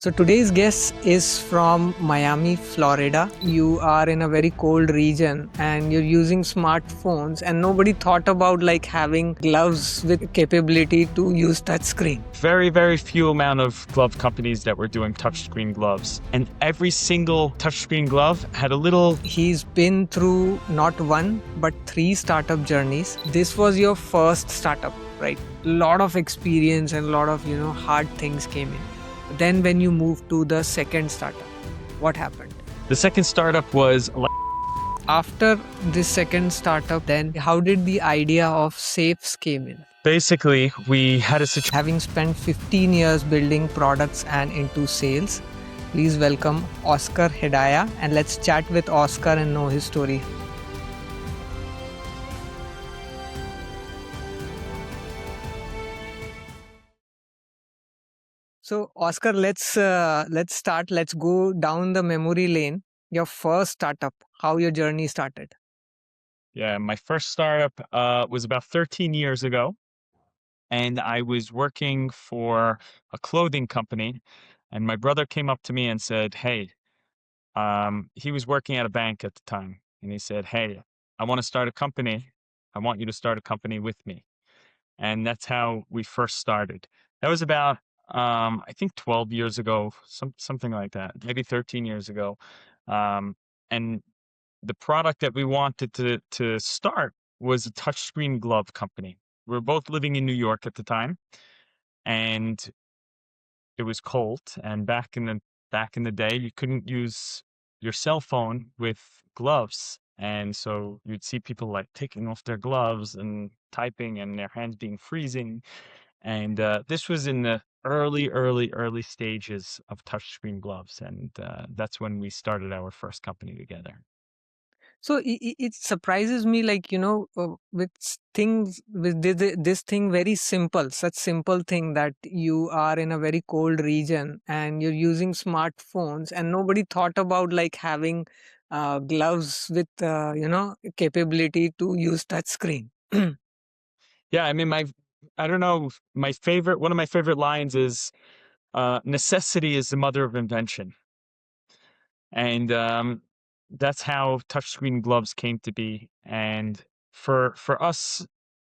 So today's guest is from Miami, Florida. You are in a very cold region and you're using smartphones and nobody thought about like having gloves with capability to use touchscreen. Very few amount of glove companies that were doing touchscreen gloves. And every single touchscreen glove had a little... He's been through not one, but 3 startup journeys. This was your first startup, right? Lot of experience and a lot of, hard things came in. Then when you moved to the second startup, what happened? The second startup was... After this second startup, then how did the idea of safes came in? Basically, we had a situation... Having spent 15 years building products and into sales, please welcome Oscar Hedaya and let's chat with Oscar and know his story. So Oscar, let's start. Let's go down the memory lane. Your first startup, how your journey started. Yeah, my first startup was about 13 years ago. And I was working for a clothing company. And my brother came up to me and said, hey, he was working at a bank at the time. And he said, hey, I want to start a company. I want you to start a company with me. And that's how we first started. That was about, I think 12 years ago, something like that, maybe 13 years ago. And the product that we wanted to start was a touchscreen glove company. We were both living in New York at the time, and it was cold. And back in the day, you couldn't use your cell phone with gloves. And so you'd see people like taking off their gloves and typing and their hands being freezing. And this was in the early stages of touchscreen gloves. And that's when we started our first company together. So it surprises me, like with things with this thing very simple, such simple thing that you are in a very cold region and you're using smartphones, and nobody thought about like having gloves with capability to use touch screen. Yeah, I mean, I don't know, one of my favorite lines is, necessity is the mother of invention. And that's how touchscreen gloves came to be. And for us,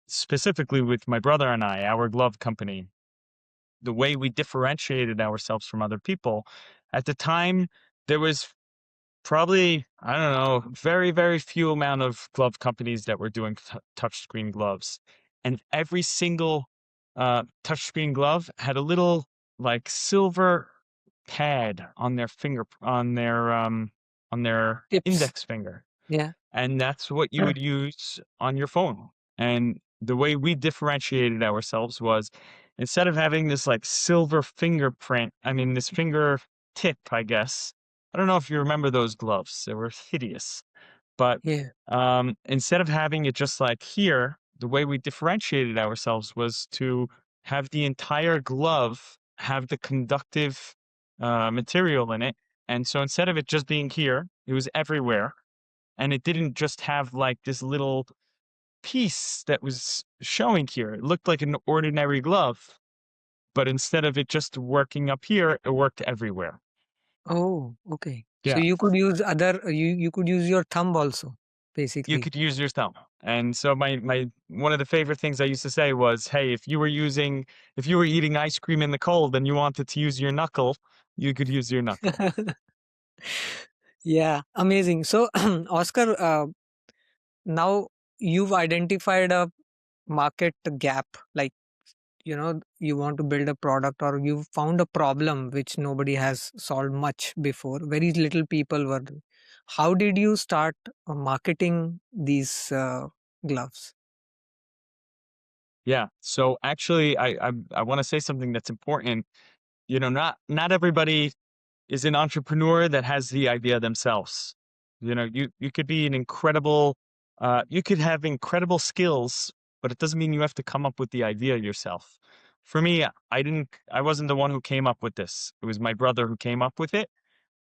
specifically with my brother and I, our glove company, the way we differentiated ourselves from other people, at the time, there was probably, I don't know, very few amount of glove companies that were doing touchscreen gloves. And every single touchscreen glove had a little like silver pad on their on their Tips. index finger. Yeah. And that's what you would use on your phone. And the way we differentiated ourselves was, instead of having this like silver fingerprint, I mean, this finger tip, I guess. I don't know if you remember those gloves. They were hideous. But Yeah. instead of having it just like here, the way we differentiated ourselves was to have the entire glove have the conductive material in it. And so instead of it just being here, it was everywhere. And it didn't just have like this little piece that was showing here. It looked like an ordinary glove, but instead of it just working up here, it worked everywhere. Oh, okay. So Yeah, you could use you could use your thumb also, you basically. could use your thumb. And so my one of the favorite things I used to say was, hey, if you were eating ice cream in the cold and you wanted to use your knuckle, you could use your knuckle. Yeah, amazing. So, Oscar, now you've identified a market gap, like, you want to build a product or you've found a problem which nobody has solved much before. Very little people were doing. How did you start marketing these gloves? Yeah. So actually, I want to say something that's important. Not everybody is an entrepreneur that has the idea themselves. You could be you could have incredible skills, but it doesn't mean you have to come up with the idea yourself. For me, I wasn't the one who came up with this. It was my brother who came up with it.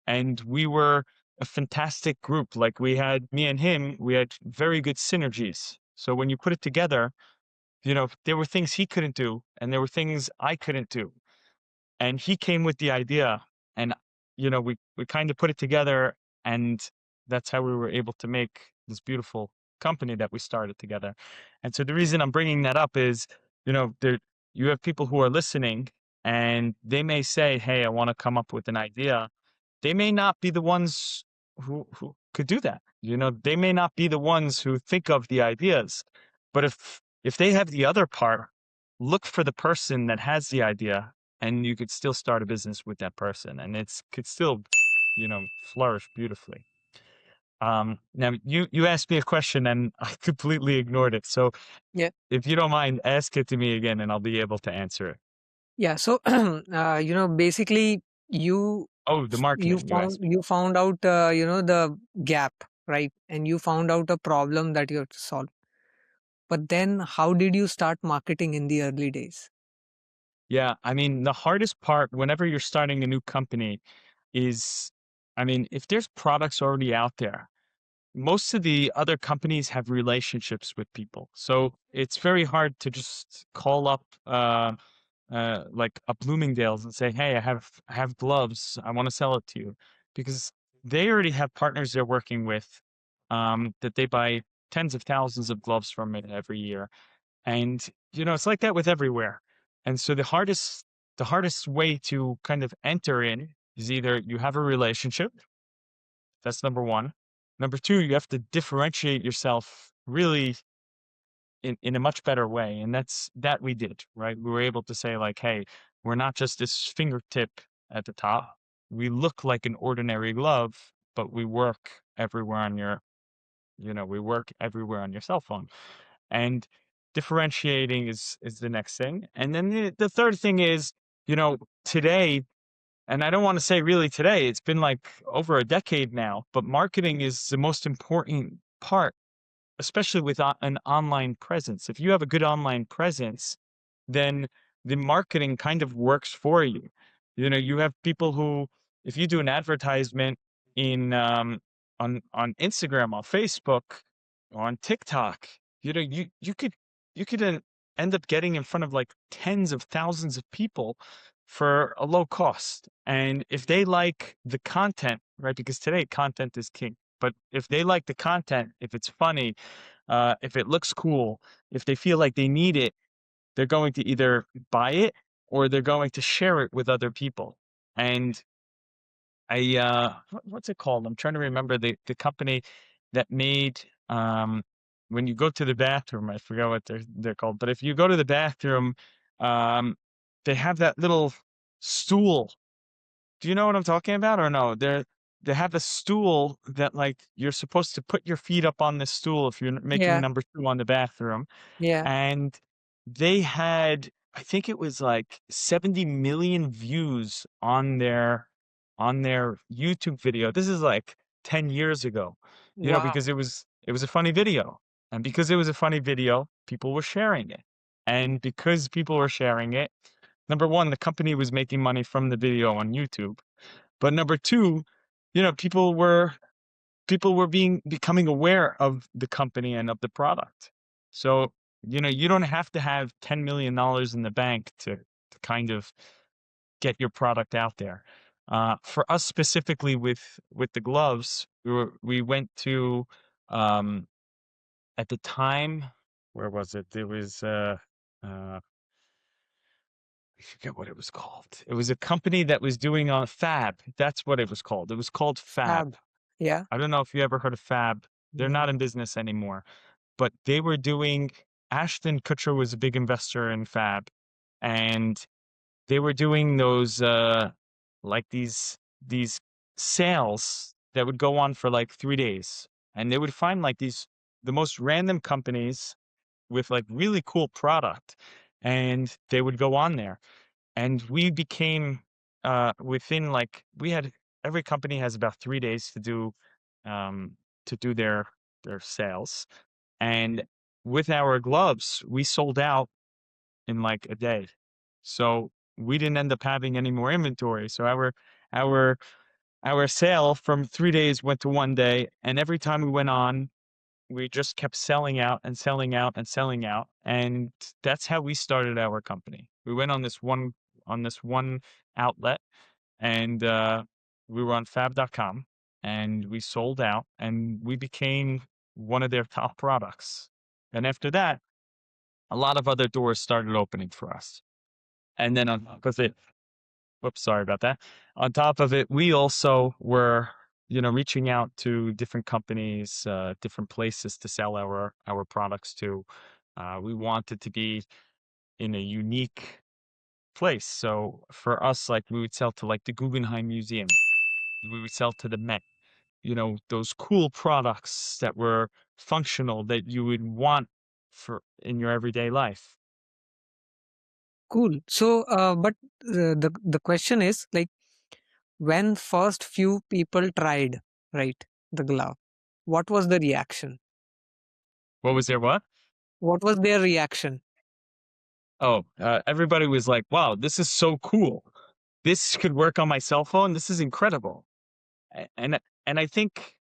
And we were a fantastic group. Like me and him, we had very good synergies. So when you put it together, there were things he couldn't do and there were things I couldn't do. And he came with the idea we kind of put it together, and that's how we were able to make this beautiful company that we started together. And so the reason I'm bringing that up is, there you have people who are listening, and they may say, "Hey, I want to come up with an idea." They may not be the ones who could do that. They may not be the ones who think of the ideas. But if they have the other part, look for the person that has the idea, and you could still start a business with that person, and it's could still, flourish beautifully. Now you asked me a question and I completely ignored it. So Yeah. if you don't mind, ask it to me again, and I'll be able to answer it. Yeah. So, basically, you Oh, the marketing you asked. you found out, the gap, right? And you found out a problem that you have to solve. But then, how did you start marketing in the early days? Yeah, I mean, the hardest part whenever you're starting a new company is, I mean, if there's products already out there, most of the other companies have relationships with people. So it's very hard to just call up like a Bloomingdale's and say, "Hey, I have gloves. I want to sell it to you," because they already have partners they're working with, that they buy tens of thousands of gloves from it every year. And, it's like that with everywhere. And so the hardest way to kind of enter in is either you have a relationship, that's number one. Number two, you have to differentiate yourself really in a much better way. And that we did, right? We were able to say, like, hey, we're not just this fingertip at the top. We look like an ordinary glove, but we work everywhere on your cell phone. And differentiating is the next thing. And then the third thing is, today, and I don't want to say really today, it's been like over a decade now, but marketing is the most important part, especially with an online presence. If you have a good online presence, then the marketing kind of works for you. You have people who, if you do an advertisement in on Instagram, on Facebook, on TikTok, you could end up getting in front of like tens of thousands of people for a low cost. And if they like the content, right? Because today content is king. But if they like the content, if it's funny, if it looks cool, if they feel like they need it, they're going to either buy it or they're going to share it with other people. And what's it called? I'm trying to remember the company that made when you go to the bathroom, I forgot what they're called, but if you go to the bathroom, um, they have that little stool. Do you know what I'm talking about or no? They have a stool that, like, you're supposed to put your feet up on the stool if you're making Yeah. number two on the bathroom. Yeah. And they had, I think it was like 70 million views on their YouTube video. This is like 10 years ago, because Wow. it was a funny video. And because it was a funny video, people were sharing it. And because people were sharing it, number one, the company was making money from the video on YouTube. But number two, people were becoming aware of the company and of the product. So, you don't have to have $10 million in the bank to kind of get your product out there. For us specifically with the gloves, we went to um, at the time, where was it? It was uh, I forget what it was called. It was a company that was doing Fab. That's what it was called. It was called Fab. Fab. Yeah. I don't know if you ever heard of Fab. They're not No. in business anymore, but they were doing. Ashton Kutcher was a big investor in Fab, and they were doing those like these sales that would go on for like 3 days, and they would find like the most random companies with like really cool product, and they would go on there. And we became within like we had every company has about 3 days um to do their sales. And with our gloves, we sold out in like a day. So we didn't end up having any more inventory. So our our sale from 3 days went to one day. And every time we went on, we just kept selling out and selling out and selling out. And that's how we started our company. We went on this one outlet, and we were on fab.com and we sold out and we became one of their top products. And after that, a lot of other doors started opening for us. And then on top of it, whoops, sorry about that. On top of it, we also were, reaching out to different companies, different places to sell our products to. We wanted to be in a unique place. So for us, like we would sell to like the Guggenheim Museum, we would sell to the Met, those cool products that were functional that you would want for in your everyday life. Cool. So, but the question is like, when first few people tried, right, the glove, what was the reaction? What was there? What? What was their reaction? Oh, everybody was like, wow, this is so cool. This could work on my cell phone. This is incredible. And I think,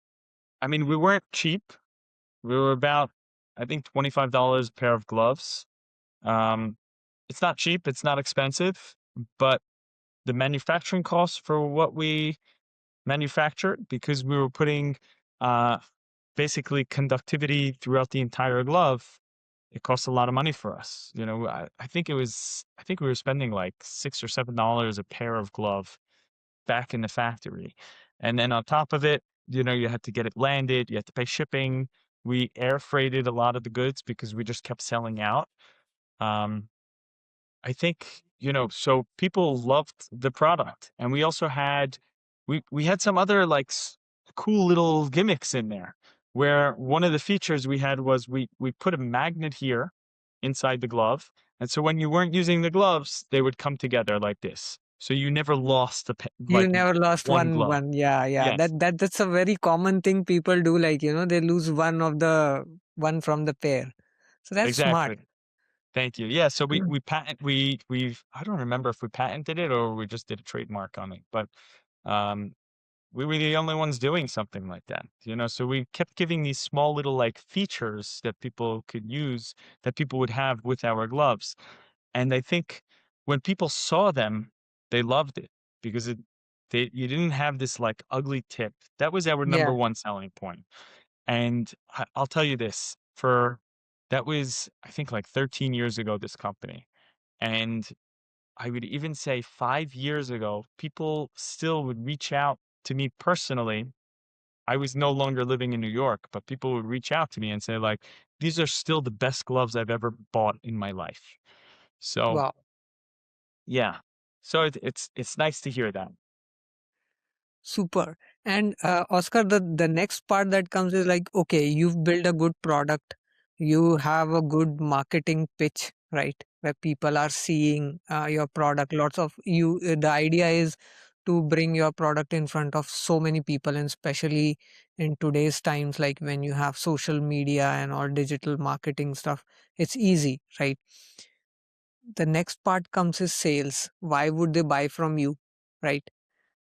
I mean, we weren't cheap. We were about, I think, $25 a pair of gloves. Um, it's not cheap. It's not expensive, but the manufacturing costs for what we manufactured, because we were putting uh, basically conductivity throughout the entire glove, it costs a lot of money for us. I think we were spending like $6 or $7 a pair of glove back in the factory. And then on top of it, you had to get it landed, you had to pay shipping. We air freighted a lot of the goods because we just kept selling out. Um, I think, so people loved the product. And we also had we had some other like cool little gimmicks in there where one of the features we had was we put a magnet here inside the glove. And so when you weren't using the gloves, they would come together like this. So you never lost You like never lost one glove. one. Yeah, yeah. Yes, That's a very common thing people do. Like, they lose one from the pair. So that's smart. exactly. Thank you. Yeah, so we've I don't remember if we patented it or we just did a trademark on it, but um we were the only ones doing something like that, so we kept giving these small little like features that people could use, that people would have with our gloves. And I think when people saw them, they loved it because you didn't have this like ugly tip. That was our number Yeah. one selling point. And I'll tell you this, for that was, I think, like 13 years ago, this company. And I would even say 5 years ago, people still would reach out to me personally. I was no longer living in New York, but people would reach out to me and say, like, these are still the best gloves I've ever bought in my life. So, Wow. yeah. So it's nice to hear that. Super. And Oscar, the next part that comes is like, okay, you've built a good product, you have a good marketing pitch, right? Where people are seeing your product. Lots of you. The idea is to bring your product in front of so many people, and especially in today's times, like when you have social media and all digital marketing stuff, it's easy, right? The next part comes is sales. Why would they buy from you, right?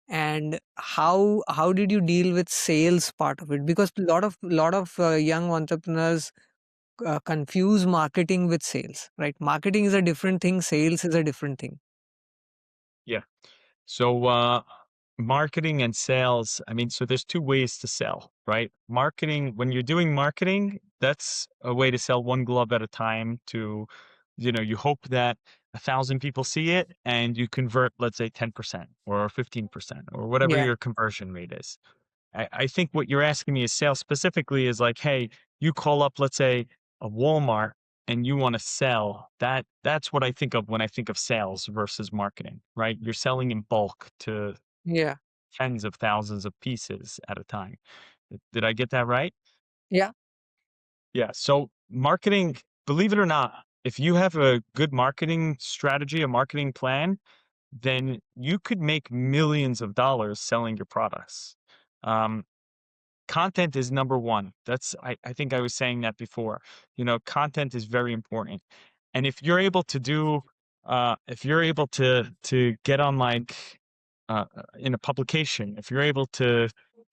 And how did you deal with sales part of it? Because a lot of young entrepreneurs confuse marketing with sales, right? Marketing is a different thing, sales is a different thing. Yeah. So, marketing and sales, I mean, so there's two ways to sell, right? Marketing, when you're doing marketing, that's a way to sell one glove at a time to, you hope that 1,000 people see it and you convert, let's say 10% or 15% or whatever Yeah, your conversion rate is. I think what you're asking me is sales specifically is like, hey, you call up, let's say, a Walmart and you want to sell that. That's what I think of when I think of sales versus marketing, right? You're selling in bulk to yeah, tens of thousands of pieces at a time. Did I get that right? yeah, Yeah. So marketing, believe it or not, if you have a good marketing strategy, a marketing plan, then you could make millions of dollars selling your products. Um, Content is number one. I think I was saying that before. Content is very important. And if you're able to if you're able to get on like in a publication, if you're able to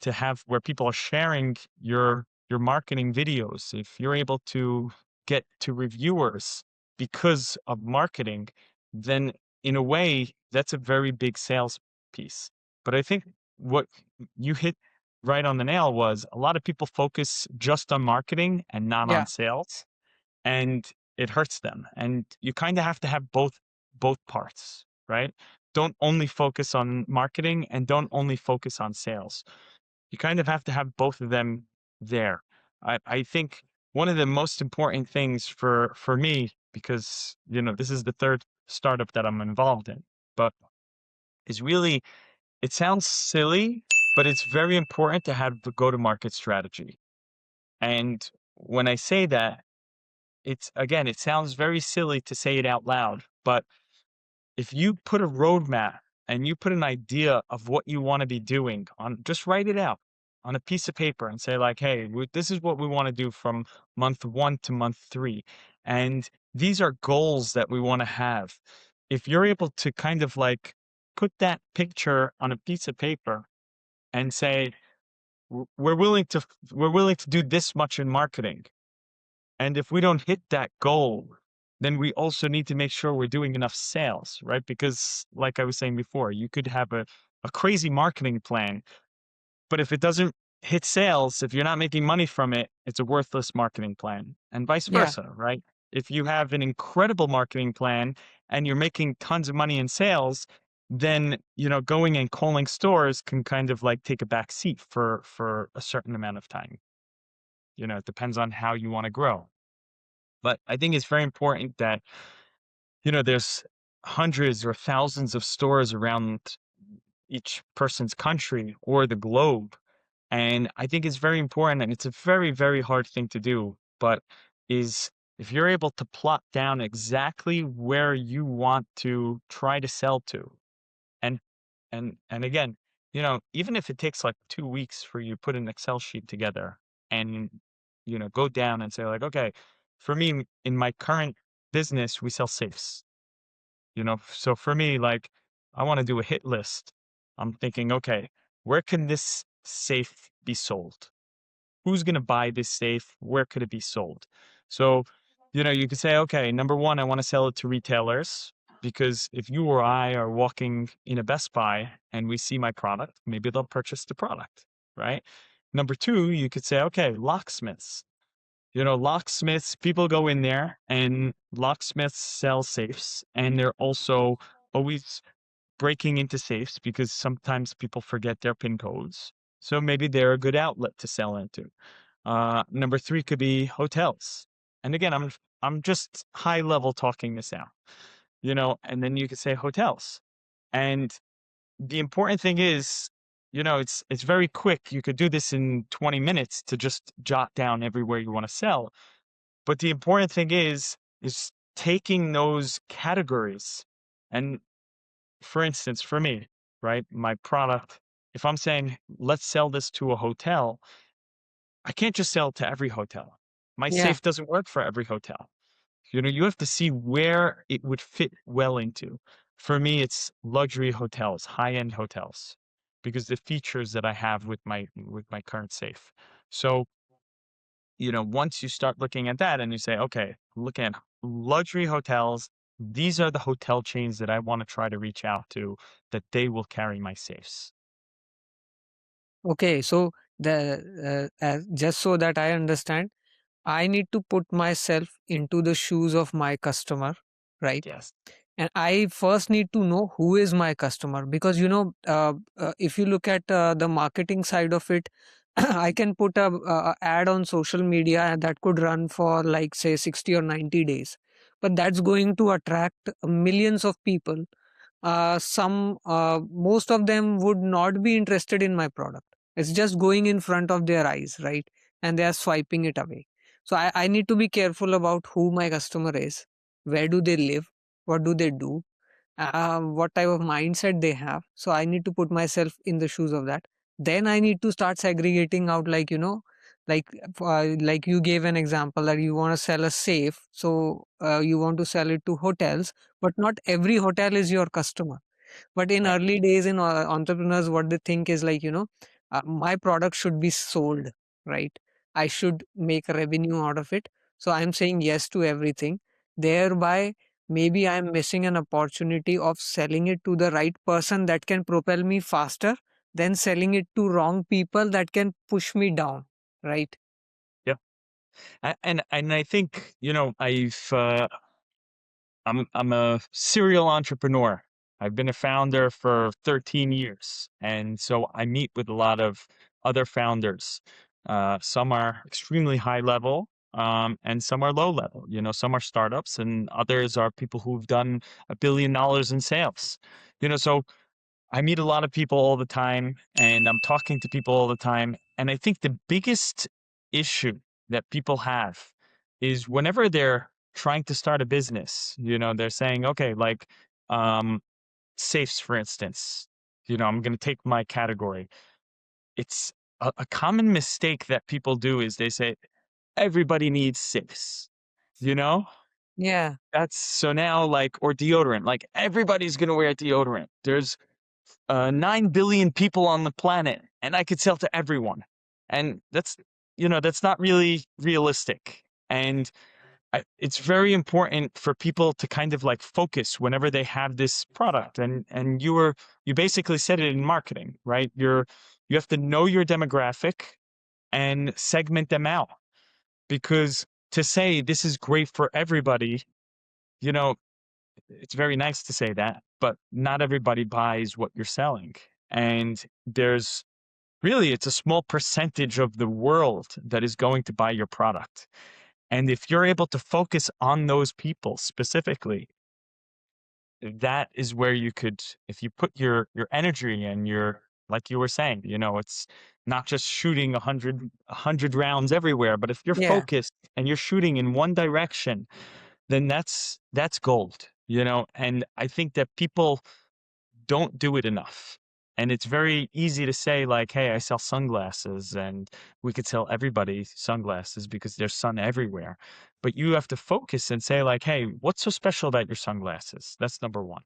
have where people are sharing your marketing videos, if you're able to get to reviewers because of marketing, then in a way that's a very big sales piece. But I think what you hit right on the nail was a lot of people focus just on marketing and not Yeah. on sales, and it hurts them. And you kind of have to have both parts, right? Don't only focus on marketing and don't only focus on sales. You kind of have to have both of them there. I think one of the most important things for me, because this is the third startup that I'm involved in, but is really, it sounds silly, but it's very important to have the go-to-market strategy. And when I say that, it's again, it sounds very silly to say it out loud, but if you put a roadmap and you put an idea of what you want to be doing on, just write it out on a piece of paper and say like, hey, this is what we want to do from month 1 to month 3. And these are goals that we want to have. If you're able to kind of like put that picture on a piece of paper and say, we're willing to do this much in marketing. And if we don't hit that goal, then we also need to make sure we're doing enough sales, right? Because like I was saying before, you could have a crazy marketing plan, but if it doesn't hit sales, if you're not making money from it, it's a worthless marketing plan, and vice Yeah. versa, right? If you have an incredible marketing plan and you're making tons of money in sales, then, going and calling stores can kind of like take a back seat for a certain amount of time. It depends on how you want to grow. But I think it's very important that, there's hundreds or thousands of stores around each person's country or the globe. And I think it's very important, and it's a very, very hard thing to do, but is if you're able to plot down exactly where you want to try to sell to, and and again, even if it takes like 2 weeks for you to put an Excel sheet together and go down and say like, okay, for me in my current business, we sell safes. So for me, like, I want to do a hit list. I'm thinking, okay, where can this safe be sold? Who's going to buy this safe? Where could it be sold? So, you could say, okay, number one, I want to sell it to retailers, because if you or I are walking in a Best Buy and we see my product, maybe they'll purchase the product, right? Number two, you could say, okay, locksmiths. Locksmiths, people go in there and locksmiths sell safes, and they're also always breaking into safes because sometimes people forget their PIN codes. So maybe they're a good outlet to sell into. Number three could be hotels. And again, I'm just high level talking this out, and then you could say hotels. And the important thing is, it's very quick. You could do this in 20 minutes to just jot down everywhere you want to sell. But the important thing is taking those categories. And for instance, for me, right, my product, if I'm saying, let's sell this to a hotel, I can't just sell it to every hotel. My Yeah. safe doesn't work for every hotel. You have to see where it would fit well into. For me, it's luxury hotels, high-end hotels, because the features that I have with my current safe. So, once you start looking at that and you say, okay, look at luxury hotels, these are the hotel chains that I want to try to reach out to, that they will carry my safes. Okay. So just so that I understand, I need to put myself into the shoes of my customer, right? Yes. And I first need to know who is my customer, because if you look at the marketing side of it, I can put a ad on social media and that could run for like say 60 or 90 days, but that's going to attract millions of people. Some Most of them would not be interested in my product. It's just going in front of their eyes, right? And they are swiping it away. So I need to be careful about who my customer is, where do they live, what do they do, what type of mindset they have. So I need to put myself in the shoes of that. Then I need to start segregating out, like you gave an example that you want to sell a safe, so you want to sell it to hotels, but not every hotel is your customer. But in Right. early days in entrepreneurs, what they think is like, my product should be sold, right? I should make revenue out of it. So I'm saying yes to everything. Thereby, maybe I'm missing an opportunity of selling it to the right person that can propel me faster then selling it to wrong people that can push me down, right? Yeah. And I think, I'm a serial entrepreneur. I've been a founder for 13 years, and so I meet with a lot of other founders. Some are extremely high level, and some are low level. Some are startups, and others are people who've done $1 billion in sales. So I meet a lot of people all the time, and I'm talking to people all the time. And I think the biggest issue that people have is whenever they're trying to start a business, they're saying, okay, like um, safes, for instance, I'm going to take my category. It's a common mistake that people do is they say, everybody needs safes, you know? Yeah, That's so now, like, or deodorant, like everybody's going to wear deodorant. There's 9 billion people on the planet and I could sell to everyone. And that's not really realistic. And it's very important for people to kind of like focus whenever they have this product. And you basically said it in marketing, right? You have to know your demographic and segment them out because to say this is great for everybody, you know, it's very nice to say that, but not everybody buys what you're selling. And there's really, it's a small percentage of the world that is going to buy your product. And if you're able to focus on those people specifically, that is where you could, if you put your energy and your, like you were saying, it's not just shooting a hundred rounds everywhere, but if you're yeah, focused and you're shooting in one direction, then that's gold, and I think that people don't do it enough. And it's very easy to say, like, hey, I sell sunglasses and we could sell everybody sunglasses because there's sun everywhere. But you have to focus and say, like, hey, what's so special about your sunglasses? That's number one.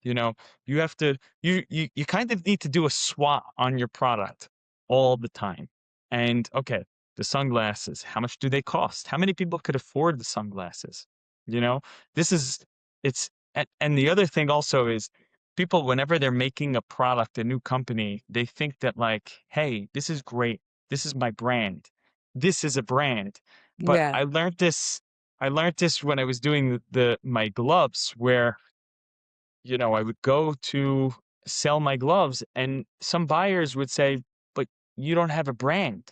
You know, you have to, you kind of need to do a SWOT on your product all the time. And okay, the sunglasses, how much do they cost? How many people could afford the sunglasses? You know, this is, and the other thing also is, people, whenever they're making a product, a new company, they think that like, hey, this is great. This is my brand. This is a brand. But yeah, I learned this when I was doing my gloves where, I would go to sell my gloves and some buyers would say, but you don't have a brand.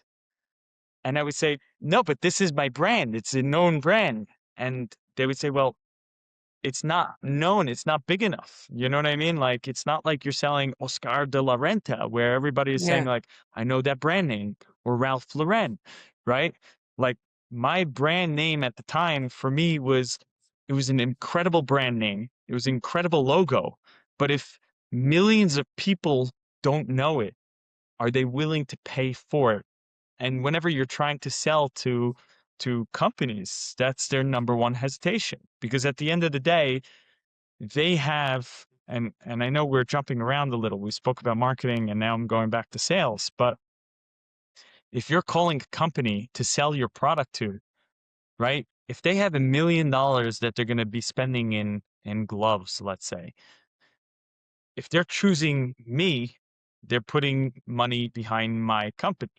And I would say, no, but this is my brand. It's a known brand. And they would say, well, it's not known, it's not big enough. You know what I mean? Like, it's not like you're selling Oscar de la Renta, where everybody is saying, yeah, like, I know that brand name, or Ralph Lauren, right? Like, my brand name at the time for me it was an incredible brand name. It was an incredible logo. But if millions of people don't know it, are they willing to pay for it? And whenever you're trying to sell to companies, that's their number one hesitation. Because at the end of the day, they have, and I know we're jumping around a little. We spoke about marketing and now I'm going back to sales. But if you're calling a company to sell your product to, right? If they have $1 million that they're going to be spending in gloves, let's say, if they're choosing me, they're putting money behind my company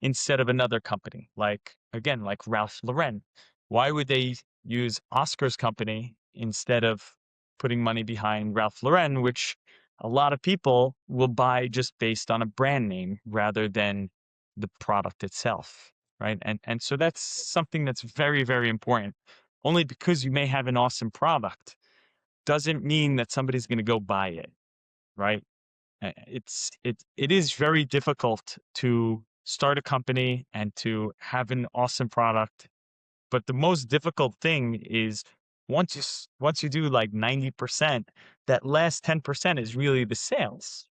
instead of another company, like, again, like Ralph Lauren. Why would they use Oscar's company instead of putting money behind Ralph Lauren, which a lot of people will buy just based on a brand name rather than the product itself, right? And so that's something that's very, very important. Only because you may have an awesome product doesn't mean that somebody's going to go buy it, right? It is very difficult to start a company and to have an awesome product. But the most difficult thing is once you do like 90%, that last 10% is really the sales.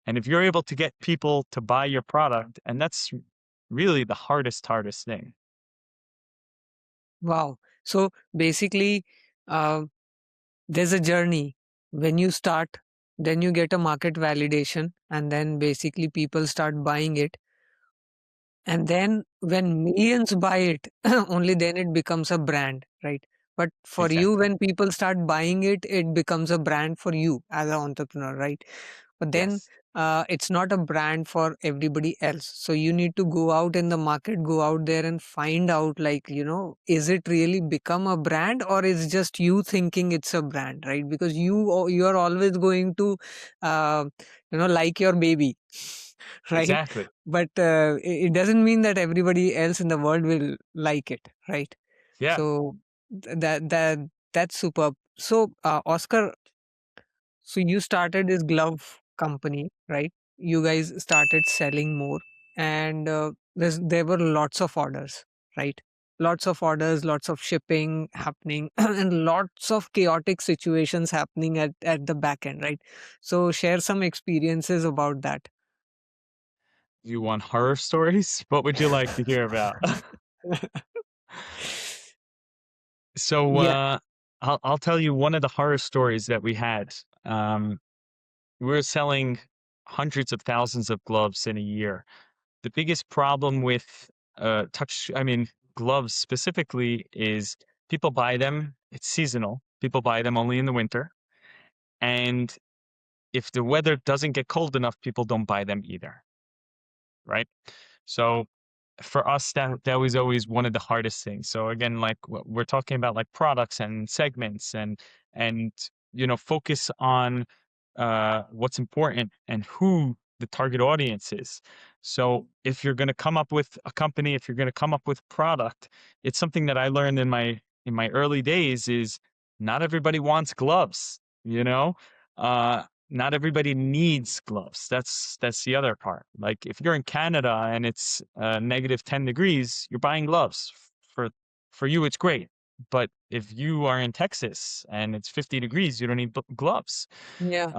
And if you're able to get people to buy your product, and that's really the hardest thing. wow. So basically, uh, there's a journey. When you start, then you get a market validation, and then basically people start buying it. And then when millions buy it, only then it becomes a brand, right? But for you, Exactly. when people start buying it, it becomes a brand for you as an entrepreneur, right? But then Yes. it's not a brand for everybody else. So you need to go out in the market, go out there and find out, like, is it really become a brand, or is just you thinking it's a brand, right? Because you are always going to uh, like your baby, right? Exactly. But it doesn't mean that everybody else in the world will like it, right? Yeah. So that's superb. So Oscar, so you started this glove company, right? You guys started selling more, and there were lots of orders, right? Lots of orders, lots of shipping happening, and lots of chaotic situations happening at the back end, right? So share some experiences about that. You want horror stories? What would you like to hear about? So Yeah. I'll tell you one of the horror stories that we had. Um, we were selling hundreds of thousands of gloves in a year. The biggest problem with I mean, gloves specifically is people buy them. It's seasonal. People buy them only in the winter. And if the weather doesn't get cold enough, people don't buy them either. Right. So for us, that was always one of the hardest things. So again, like we're talking about like products and segments and focus on what's important and who the target audience is. So if you're going to come up with a company, if you're going to come up with product, it's something that I learned in my early days is not everybody wants gloves, you know? Not everybody needs gloves. That's the other part. Like if you're in Canada and it's -10 degrees, you're buying gloves. For for you, it's great. But if you are in Texas and it's 50 degrees, you don't need gloves. Yeah.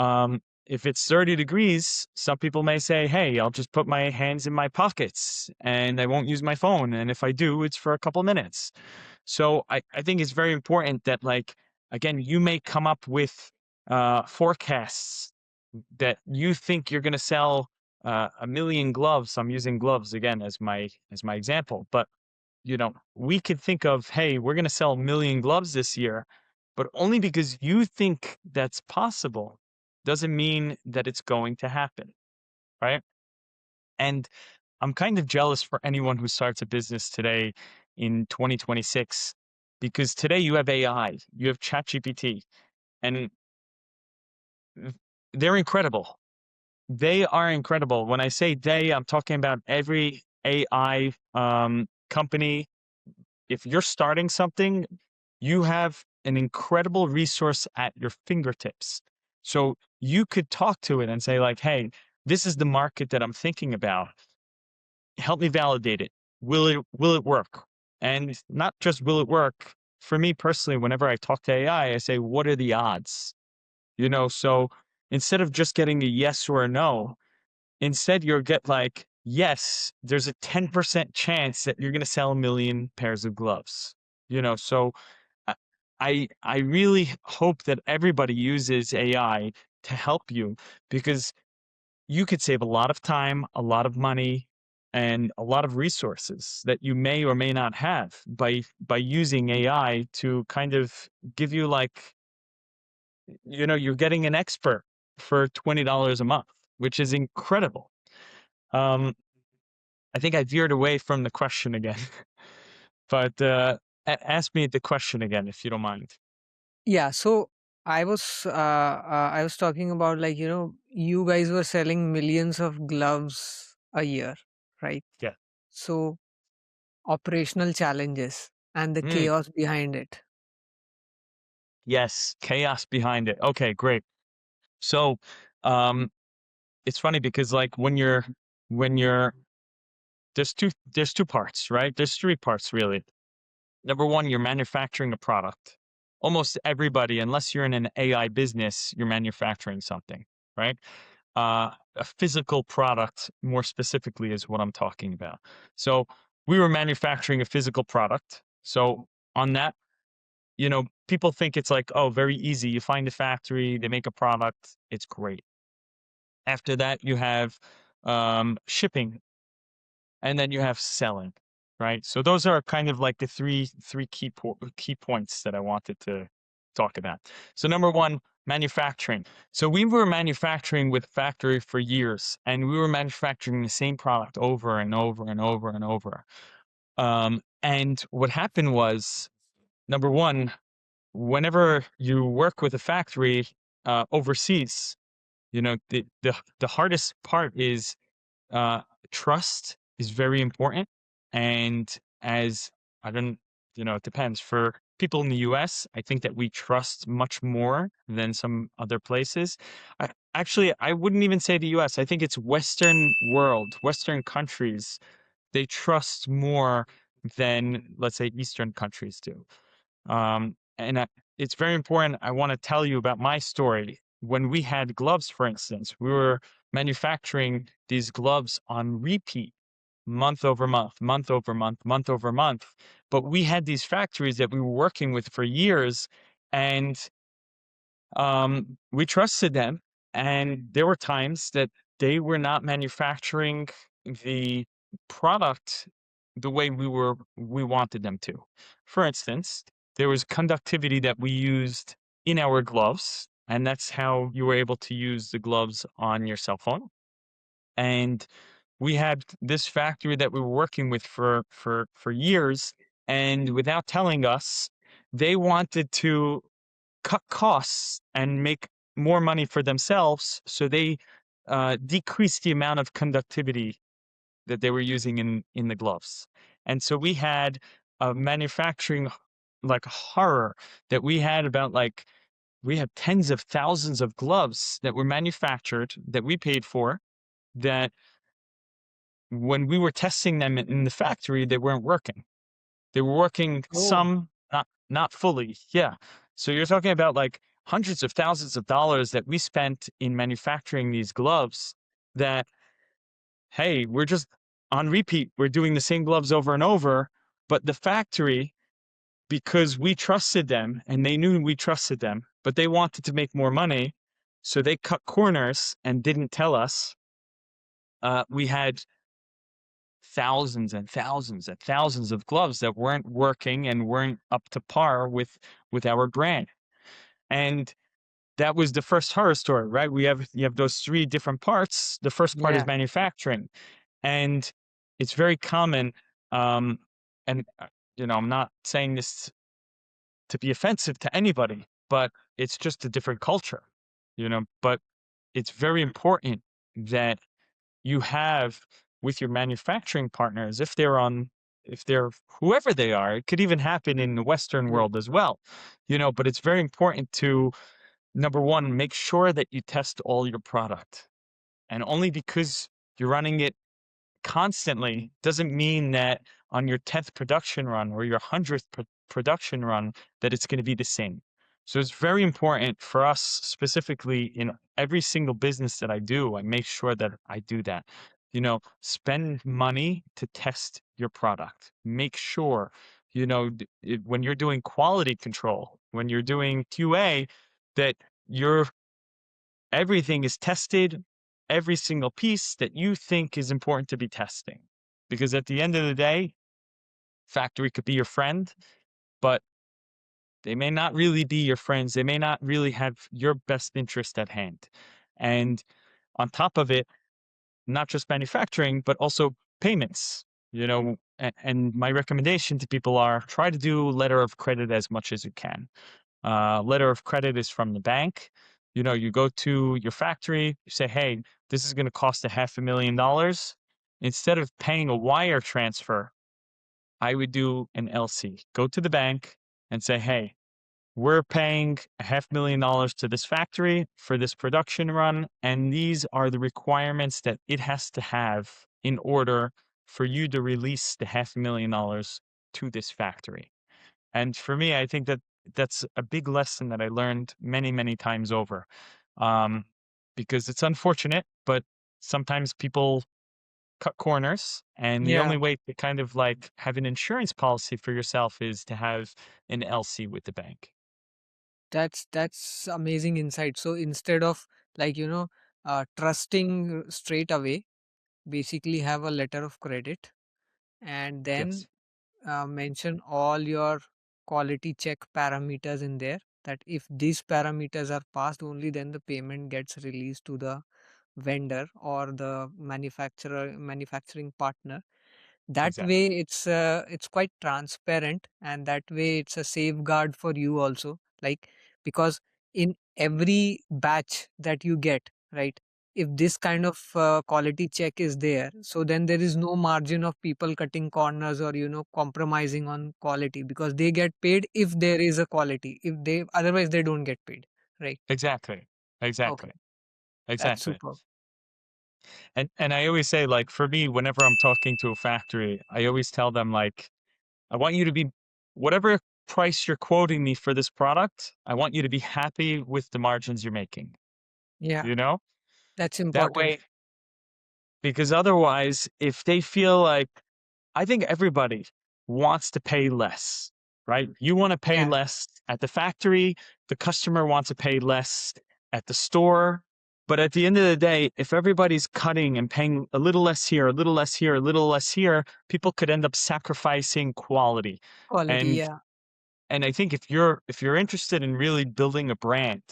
If it's 30 degrees, some people may say, hey, I'll just put my hands in my pockets and I won't use my phone. And if I do, it's for a couple minutes. So I think it's very important that, like, again, you may come up with forecasts that you think you're going to sell a million gloves. I'm using gloves again as my example, but we could think of, hey, we're going to sell a million gloves this year, but only because you think that's possible doesn't mean that it's going to happen, right? And I'm kind of jealous for anyone who starts a business today in 2026 because today you have AI, you have ChatGPT, and they're incredible. They are incredible. When I say they, I'm talking about every AI company. If you're starting something, you have an incredible resource at your fingertips. So you could talk to it and say, like, hey, this is the market that I'm thinking about. Help me validate it. Will it work? And not just will it work. For me personally, whenever I talk to I say, what are the odds? So instead of just getting a yes or a no, instead you'll get like, yes, there's a 10% chance that you're going to sell a million pairs of gloves. So I I really hope that everybody uses AI to help you because you could save a lot of time, a lot of money, and a lot of resources that you may or may not have by using AI to kind of give you, like, you're getting an expert for $20 a month, which is incredible. Um, I think I veered away from the question again, but ask me the question again if you don't mind. Yeah. So I was talking about, like, you guys were selling millions of gloves a year, right? Yeah. So operational challenges and the Mm, chaos behind it. yes, chaos behind it. Okay, great. So, um, it's funny because like when you're there's two parts, right? There's three parts really. Number one, you're manufacturing a product. Almost everybody, unless you're in an AI business, you're manufacturing something, right? A physical product, more specifically, is what I'm talking about. So we were manufacturing a physical product. So on that, people think it's like, oh, very easy. You find a factory, they make a product, it's great. After that, you have shipping, and then you have selling, right? So those are kind of like the three key points that I wanted to talk about. So number one, manufacturing. So we were manufacturing with factory for years, and we were manufacturing the same product over and over and over and over. And what happened was, number one, whenever you work with a factory overseas, the hardest part is uh, trust is very important. And as I don't, it depends. For people in the US, I think that we trust much more than some other places. I wouldn't even say the US. I think it's Western world, Western countries, they trust more than, let's say, Eastern countries do. It's very important. I want to tell you about my story. When we had gloves, for instance, we were manufacturing these gloves on repeat, month over month, month over month, month over month. But we had these factories that we were working with for years, and we trusted them. And there were times that they were not manufacturing the product the way we wanted them to. For instance, there was conductivity that we used in our gloves, and that's how you were able to use the gloves on your cell phone. And we had this factory that we were working with for years, and without telling us, they wanted to cut costs and make more money for themselves, so they decreased the amount of conductivity that they were using in the gloves. And so we had a manufacturing like horror that we had about like we had tens of thousands of gloves that were manufactured that we paid for, that when we were testing them in the factory, they weren't working. They were working Oh, some, not fully. Yeah. So you're talking about like hundreds of thousands of dollars that we spent in manufacturing these gloves that, hey, we're just on repeat. We're doing the same gloves over and over. But the factory, because we trusted them and they knew we trusted them, but they wanted to make more money. So they cut corners and didn't tell us. We had thousands and thousands and thousands of gloves that weren't working and weren't up to par with our brand. And that was the first horror story, right? You have those three different parts. The first part is yeah, manufacturing, and it's very common. Um, and I'm not saying this to be offensive to anybody, but it's just a different culture, But it's very important that you have with your manufacturing partners, if they're whoever they are, it could even happen in the Western yeah, world as well, but it's very important to, number one, make sure that you test all your product. And only because you're running it constantly doesn't mean that on your 10th production run or your 100th production run that it's going to be the same. So it's very important for us specifically in every single business that I do. I make sure that I do that. Spend money to test your product. Make sure, when you're doing quality control, when you're doing QA, that you're everything is tested, every single piece that you think is important to be testing. Because at the end of the day, factory could be your friend, but they may not really be your friends. They may not really have your best interest at hand. And on top of it, not just manufacturing, but also payments. And my recommendation to people are try to do letter of credit as much as you can. Letter of credit is from the bank. You go to your factory, you say, hey, this is going to cost $500,000. Instead of paying a wire transfer, I would do an LC. Go to the bank and say, hey, we're paying $500,000 to this factory for this production run, and these are the requirements that it has to have in order for you to release the $500,000 to this factory. And for me, I think that that's a big lesson that I learned many, many times over. Um, because it's unfortunate, but sometimes people cut corners, and the yeah. only way to kind of like have an insurance policy for yourself is to have an LC with the bank. That's amazing insight. So instead of like trusting straight away, basically have a letter of credit, and then Yes. mention all your quality check parameters in there, that if these parameters are passed, only then the payment gets released to the vendor or the manufacturing partner. That Exactly. way it's quite transparent, and that way it's a safeguard for you also, like, because in every batch that you get, right, if this kind of quality check is there, so then there is no margin of people cutting corners or compromising on quality, because they get paid if there is a quality, if they otherwise they don't get paid, right? Exactly. Okay, Exactly. that's Exactly. super. And I always say, like, for me, whenever I'm talking to a factory, I always tell them, like, I want you to be whatever price you're quoting me for this product, I want you to be happy with the margins you're making. Yeah, You know? that's That important. way, because otherwise, if they feel like I think everybody wants to pay less, right? You want to pay Yeah, less at the factory, the customer wants to pay less at the store. But at the end of the day, if everybody's cutting and paying a little less here, a little less here, a little less here, people could end up sacrificing quality. quality, And yeah. and I think if you're interested in really building a brand,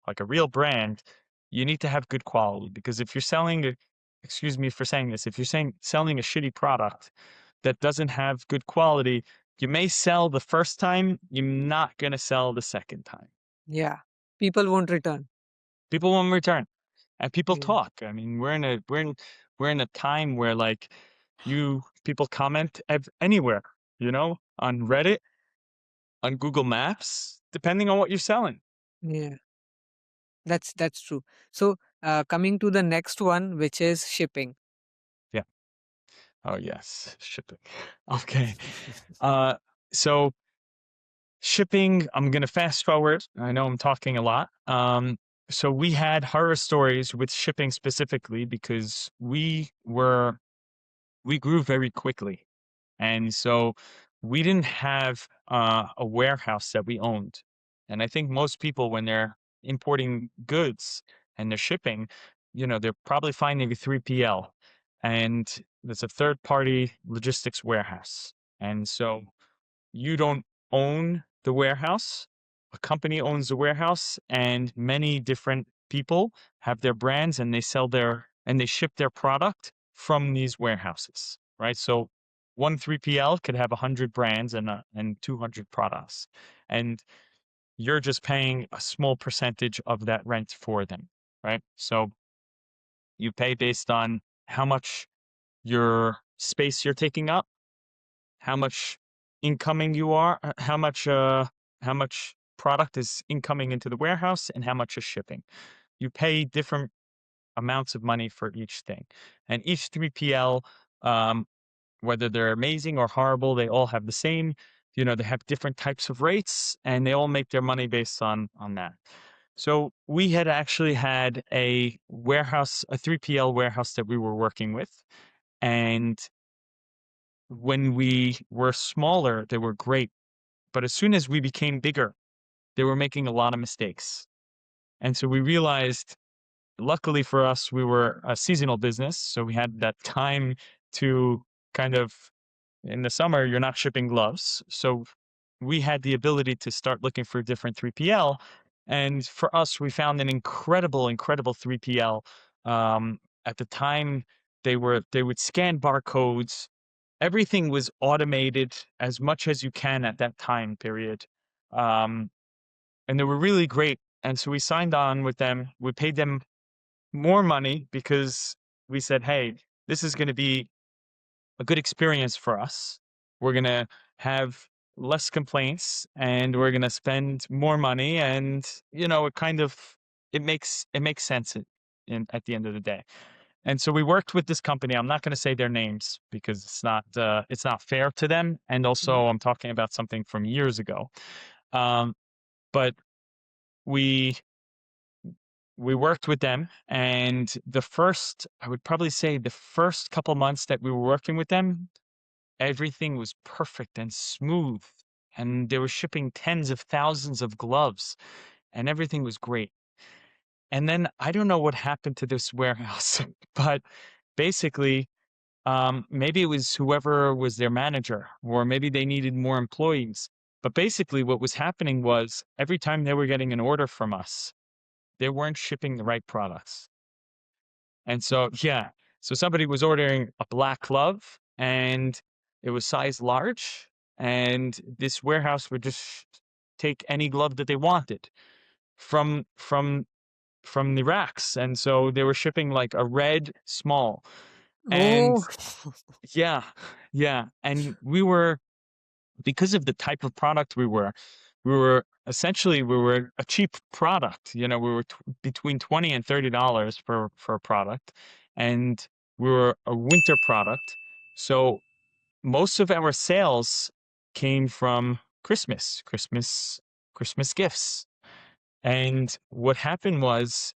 like a real brand, you need to have good quality because if you're selling a, excuse me for saying this, if you're saying selling a shitty product that doesn't have good quality, you may sell the first time, you're not going to sell the second time. Yeah, people won't return. People won't return and people Yeah, talk. I mean, we're in a time where like you people comment anywhere, you know, on Reddit, on Google Maps, depending on what you're selling. yeah, that's true. So, coming to the next one, which is shipping. Yeah. Oh yes, shipping. Okay. Uh, so shipping, I'm gonna fast forward. I know I'm talking a lot. So we had horror stories with shipping specifically because we grew very quickly, and so we didn't have a warehouse that we owned. And I think most people, when they're importing goods and they're shipping, you know, they're probably finding a 3PL, and that's a third party logistics warehouse. And so you don't own the warehouse. A company owns the warehouse, and many different people have their brands and they sell their and they ship their product from these warehouses, right? So one 3PL could have 100 brands and 200 products, and you're just paying a small percentage of that rent for them, right? So you pay based on how much your space you're taking up, how much incoming you are, how much product is incoming into the warehouse, and how much is shipping. You pay different amounts of money for each thing, and each 3PL, um, whether they're amazing or horrible, they all have the same. You know, they have different types of rates, and they all make their money based on that. So we had actually had a warehouse, a 3PL warehouse that we were working with, and when we were smaller, they were great. But as soon as we became bigger, they were making a lot of mistakes. And so we realized, luckily for us, we were a seasonal business. So we had that time to kind of, in the summer, you're not shipping gloves. So we had the ability to start looking for different 3PL. And for us, we found an incredible 3PL. At the time, they would scan barcodes. Everything was automated as much as you can at that time period. Um, and they were really great. And so we signed on with them. We paid them more money because we said, hey, this is going to be a good experience for us. We're going to have less complaints and we're going to spend more money. And, you know, it makes sense at the end of the day. And so we worked with this company. I'm not going to say their names because it's not fair to them. And yeah, also, I'm talking about something from years ago. Um, but we we worked with them, and I would probably say the first couple months that we were working with them, everything was perfect and smooth, and they were shipping tens of thousands of gloves, and everything was great. And then I don't know what happened to this warehouse, but basically maybe it was whoever was their manager, or maybe they needed more employees. But basically, what was happening was every time they were getting an order from us, they weren't shipping the right products. And so, yeah, so somebody was ordering a black glove and it was size large, and this warehouse would just take any glove that they wanted from the racks. And so they were shipping like a red small. And Oh, yeah, yeah. And we were, because of the type of product we were essentially we were a cheap product. You know, we were between $20 and $30 for a product, and we were a winter product. So most of our sales came from Christmas gifts. And what happened was,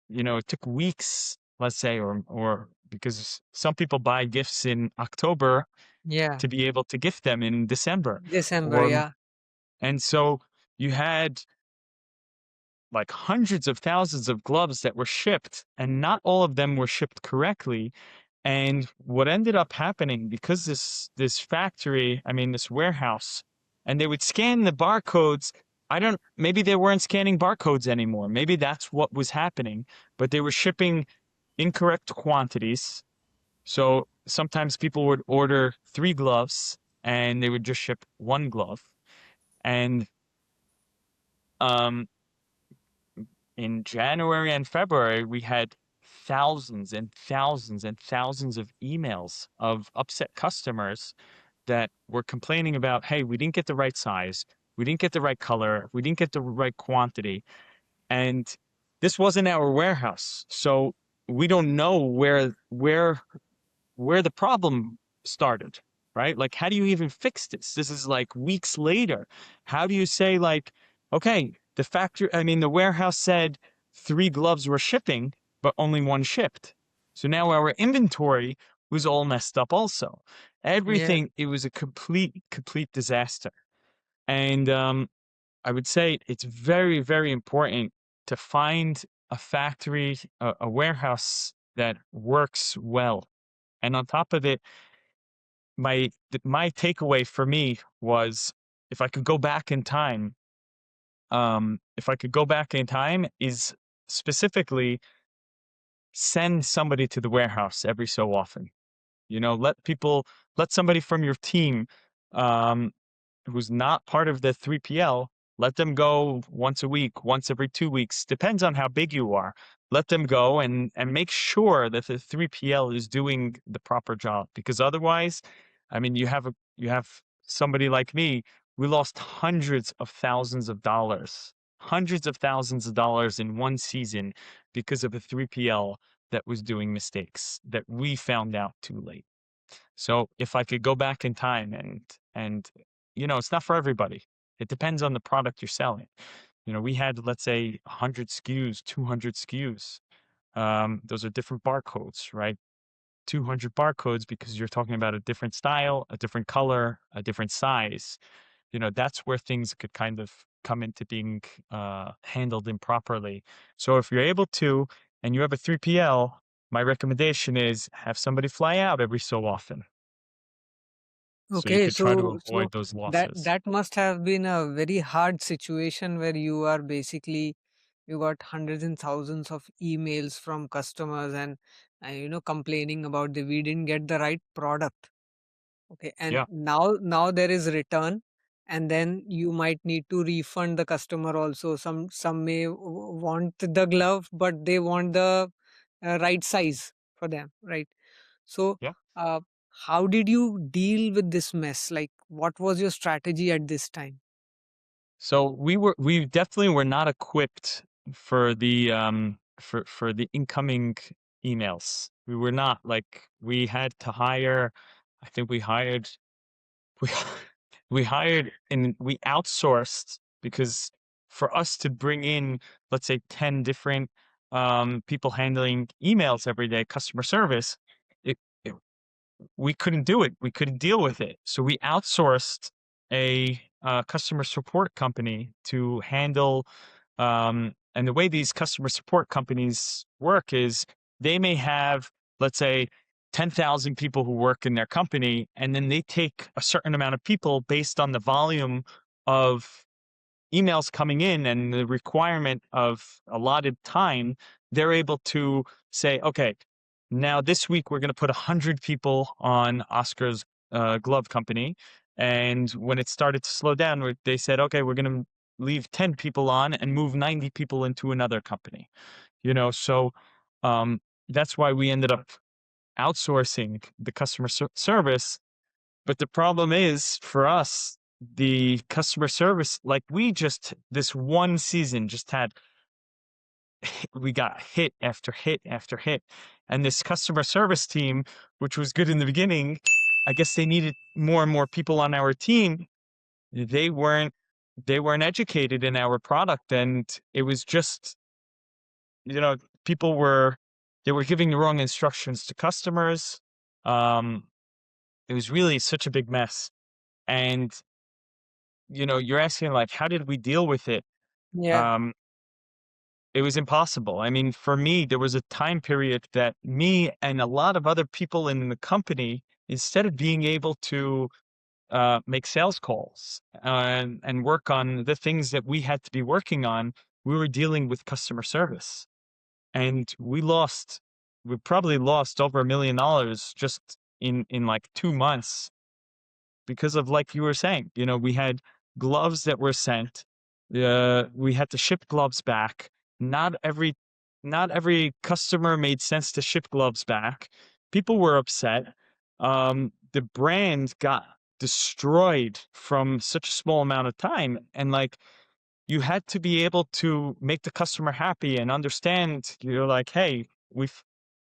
you know, it took weeks, let's say, or because some people buy gifts in October yeah. to be able to gift them in December. December, Or yeah. and so you had like hundreds of thousands of gloves that were shipped, and not all of them were shipped correctly. And what ended up happening, because this factory, I mean this warehouse, and they would scan the barcodes. I don't, maybe they weren't scanning barcodes anymore. Maybe that's what was happening, but they were shipping incorrect quantities. So sometimes people would order 3 gloves and they would just ship 1 glove. And um, in January and February, we had thousands and thousands and thousands of emails of upset customers that were complaining about, hey, we didn't get the right size, we didn't get the right color, we didn't get the right quantity. And this wasn't our warehouse. So we don't know where the problem started, right? Like, how do you even fix this? This is like weeks later. How do you say, like, okay, the factory, I mean, the warehouse said 3 gloves were shipping, but only 1 shipped. So now our inventory was all messed up also. Yeah. Everything, it was a complete disaster. And I would say it's very, very important to find a factory, a warehouse that works well. And on top of it, my takeaway for me was, if I could go back in time, if I could go back in time, is specifically send somebody to the warehouse every so often. You know, let somebody from your team, um, who's not part of the 3PL, let them go once a week, once every 2 weeks, depends on how big you are. Let them go and make sure that the 3PL is doing the proper job. Because otherwise, I mean, you have somebody like me, we lost hundreds of thousands of dollars in one season because of a 3PL that was doing mistakes that we found out too late. So if I could go back in time and you know, it's not for everybody. It depends on the product you're selling. You know, we had, let's say, 100 SKUs, 200 SKUs. Those are different barcodes, right? 200 barcodes, because you're talking about a different style, a different color, a different size. You know, that's where things could kind of come into being handled improperly. So if you're able to, and you have a 3PL, my recommendation is have somebody fly out every so often, so you Okay, could try to so avoid those that losses. that must have been a very hard situation where you are basically you got hundreds and thousands of emails from customers and complaining about the we didn't get the right product. Okay, and Yeah, now there is return, and then you might need to refund the customer also. Some may want the glove, but they want the right size for them, right? So, yeah. uh, how did you deal with this mess? Like, what was your strategy at this time? So we definitely were not equipped for the incoming emails. We were not, like, we had to hire, I think we we hired and we outsourced, because for us to bring in, let's say, 10 different people handling emails every day, customer service, it we couldn't do it. We couldn't deal with it. So we outsourced a customer support company to handle. And the way these customer support companies work is they may have, let's say, 10,000 people who work in their company, and then they take a certain amount of people based on the volume of emails coming in and the requirement of allotted time, they're able to say, okay, now this week we're going to put 100 people on Oscar's glove company. And when it started to slow down, they said, okay, we're going to leave 10 people on and move 90 people into another company. So um, that's why we ended up outsourcing the customer service. But the problem is for us, the customer service, like we just this one season just had we got hit after hit after hit. And this customer service team, which was good in the beginning, I guess they needed more and more people on our team. They weren't they weren't educated in our product, and it was just, you know, people were they were giving the wrong instructions to customers. Um, it was really such a big mess. And you're asking like, how did we deal with it? Yeah. Um, it was impossible. I mean, for me, there was a time period that me and a lot of other people in the company, instead of being able to make sales calls and work on the things that we had to be working on, we were dealing with customer service. And we probably lost over $1 million just in like 2 months because of, like you were saying, we had gloves that were sent. We had to ship gloves back. Not every not every customer made sense to ship gloves back. People were upset. The brand got destroyed from such a small amount of time, and like you had to be able to make the customer happy and understand. You're like, hey, we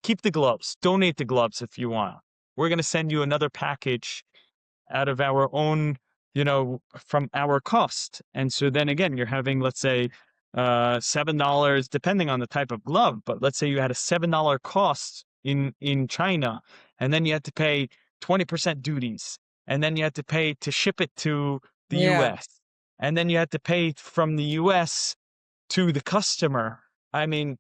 keep the gloves, donate the gloves if you want. We're going to send you another package out of our own, from our cost. And so then again, you're having, let's say, $7, depending on the type of glove, but let's say you had a $7 cost in China, and then you had to pay 20% duties, and then you had to pay to ship it to the Yeah. US, and then you had to pay from the US to the customer. I mean,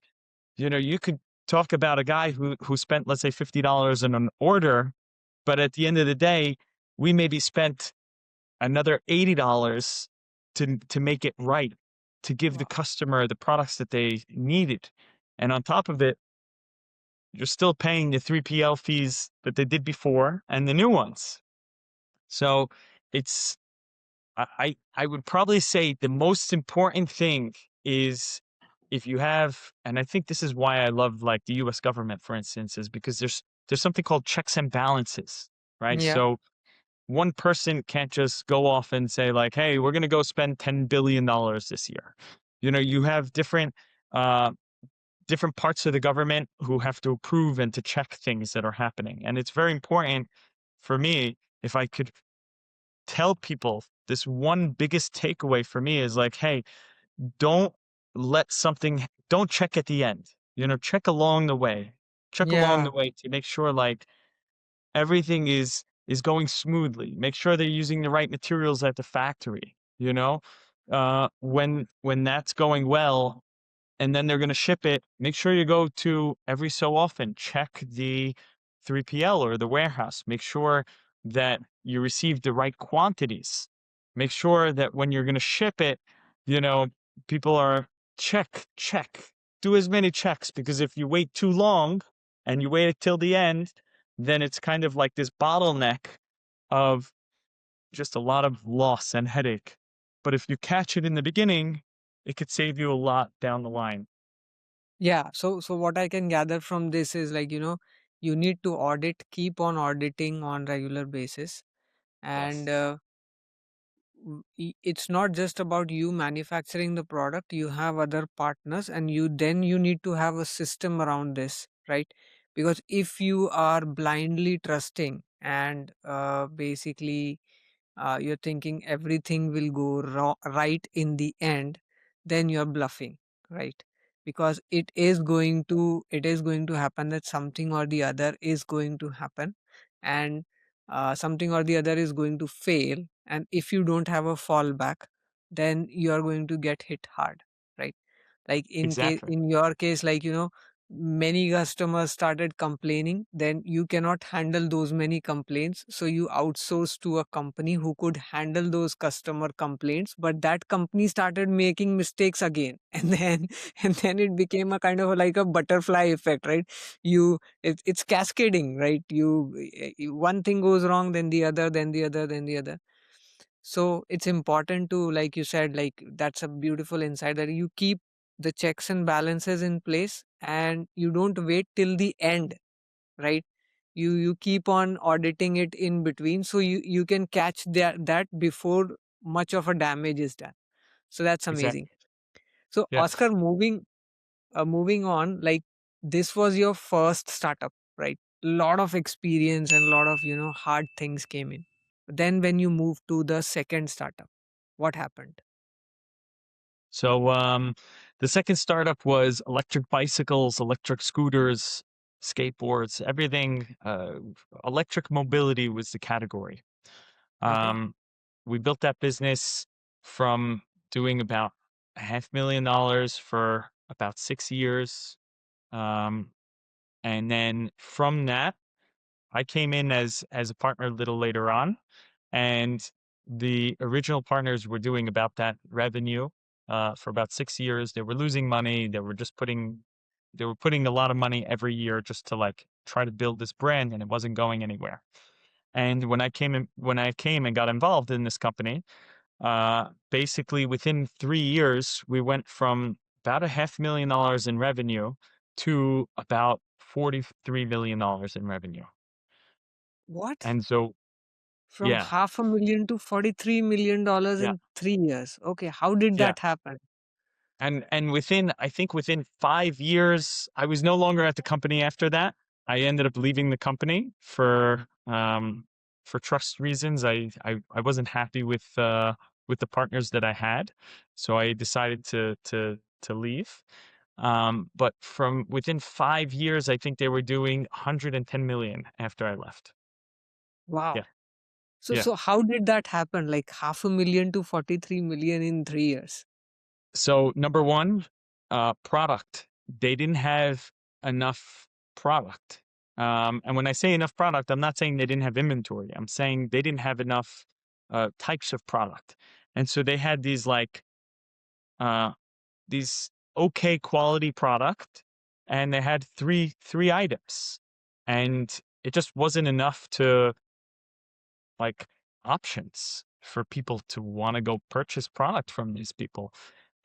you could talk about a guy who spent, let's say, $50 in an order, but at the end of the day, we maybe spent another $80 to make it right, to give the Wow. customer the products that they needed. And on top of it, you're still paying the 3PL fees that they did before and the new ones. So it's I would probably say the most important thing is, if you have, and I think this is why I love like the US government, for instance, is because there's something called checks and balances, right? Yeah. So one person can't just go off and say like, hey, we're going to go spend $10 billion this year. You have uh different parts of the government who have to approve and to check things that are happening. And it's very important for me, if I could tell people this one biggest takeaway for me is like, hey, don't don't check at the end. Check along the way. Check along Yeah. the way to make sure like everything is going smoothly. Make sure they're using the right materials at the factory, when that's going well, and then they're going to ship it, make sure you go to every so often, check the 3PL or the warehouse. Make sure that you receive the right quantities. Make sure that when you're going to ship it, you know, people are check. Do as many checks, because if you wait too long and you wait till the end, then it's kind of like this bottleneck of just a lot of loss and headache. But if you catch it in the beginning, it could save you a lot down the line. Yeah. So what I can gather from this is like, you need to keep on auditing on regular basis. And Yes. it's not just about you manufacturing the product. You have other partners, and you need to have a system around this, right? Because if you are blindly trusting and basically you're thinking everything will go right in the end, then you're bluffing, right? Because it is going to happen that something or the other is going to happen, and something or the other is going to fail, and if you don't have a fallback, then you are going to get hit hard, right? Like Exactly. in your case, like many customers started complaining, then you cannot handle those many complaints, so you outsource to a company who could handle those customer complaints, but that company started making mistakes again and then and then it became a kind of like a butterfly effect, right? It's cascading, right? One thing goes wrong, then the other, then the other, then the other. So it's important to, like you said, like that's a beautiful insight, that you keep the checks and balances in place and you don't wait till the end, right? You keep on auditing it in between, so you can catch that before much of a damage is done. So that's amazing. Exactly. So Yeah. Oscar, moving on, like this was your first startup, right? Lot of experience and lot of hard things came in. Then when you moved to the second startup, what happened? So the second startup was electric bicycles, electric scooters, skateboards, everything. Electric mobility was the category. Okay. Um, we built that business from doing about $500,000 for about 6 years. Um, and then from that, I came in as a partner a little later on, and the original partners were doing about that revenue for about 6 years. They were losing money. They were putting a lot of money every year just to like try to build this brand, and it wasn't going anywhere. And when I came and got involved in this company, basically within 3 years, we went from about $500,000 in revenue to about $43 million in revenue. What? And so, From yeah, half a million to $43 million yeah, in 3 years. Okay, how did yeah. that happen? And within, I think within 5 years, I was no longer at the company after that. I ended up leaving the company for trust reasons. I wasn't happy with the partners that I had, so I decided to leave. But from within 5 years, I think they were doing 110 million after I left. Wow. Yeah, So yeah. so how did that happen? Like half a million to 43 million in 3 years. So number one, product. They didn't have enough product. And when I say enough product, I'm not saying they didn't have inventory. I'm saying they didn't have enough types of product. And so they had uh, these okay quality product, and they had three items, and it just wasn't enough to like options for people to want to go purchase product from these people.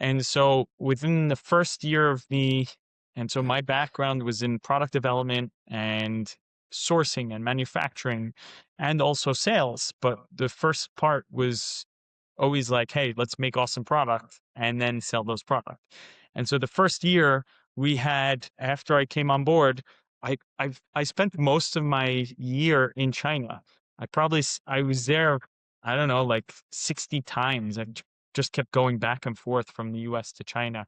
And so within the first year of me, and so my background was in product development and sourcing and manufacturing and also sales. But the first part was always like, hey, let's make awesome product and then sell those products. And so the first year we had, after I came on board, I spent most of my year in China. I was there, I don't know, like 60 times. Just kept going back and forth from the US to China.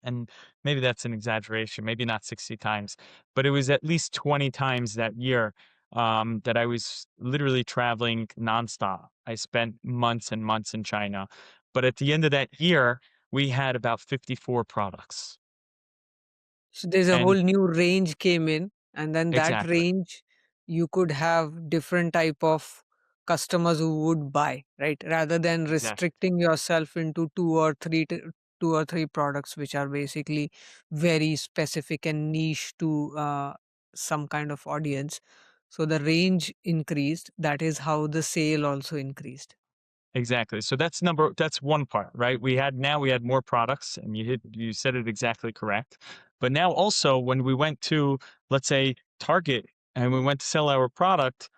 And maybe that's an exaggeration, maybe not 60 times, but it was at least 20 times that year that I was literally traveling nonstop. I spent months and months in China. But at the end of that year, we had about 54 products. So there's a whole And new range came in, and then that exactly, range you could have different type of customers who would buy, right? Rather than exactly, restricting yourself into two or three products which are basically very specific and niche to some kind of audience. So the range increased. That is how the sale also increased. exactly. So that's one part, right? We had more products, and you said it exactly correct. But now also when we went to, let's say, Target, and we went to sell our product,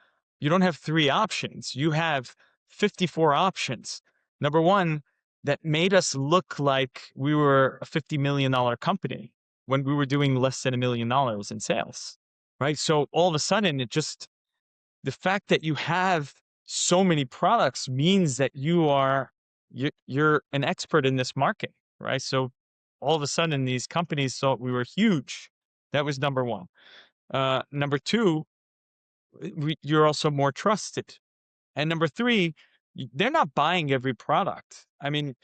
you don't have three options. You have 54 options. Number one, that made us look like we were a $50 million company when we were doing less than $1 million in sales, right? So all of a sudden, the fact that you have so many products means that you're an expert in this market, right? So all of a sudden, these companies thought we were huge. That was number one. Number two, you're also more trusted. And number three, they're not buying every product. I mean,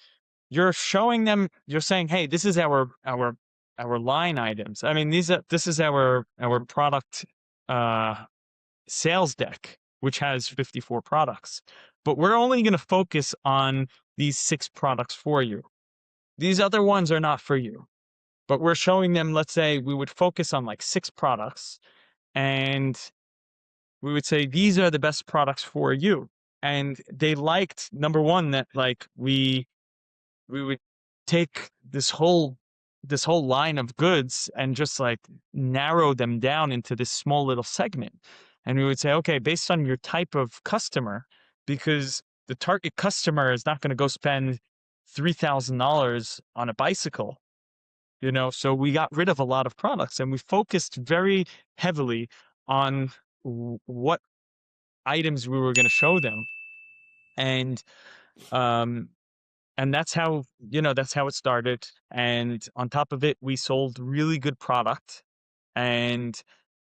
you're showing them, you're saying, hey, this is our our line items. I mean, this is our product uh sales deck, which has 54 products. But we're only going to focus on these 6 products for you. These other ones are not for you. But we're showing them, let's say we would focus on like 6 products, and we would say these are the best products for you. And they liked, number one, that like we would take this whole line of goods and just like narrow them down into this small little segment. And we would say, okay, based on your type of customer, because the target customer is not going to go spend $3,000 on a bicycle, so we got rid of a lot of products and we focused very heavily on what items we were going to show them. And um and that's how it started. And on top of it, we sold really good product. And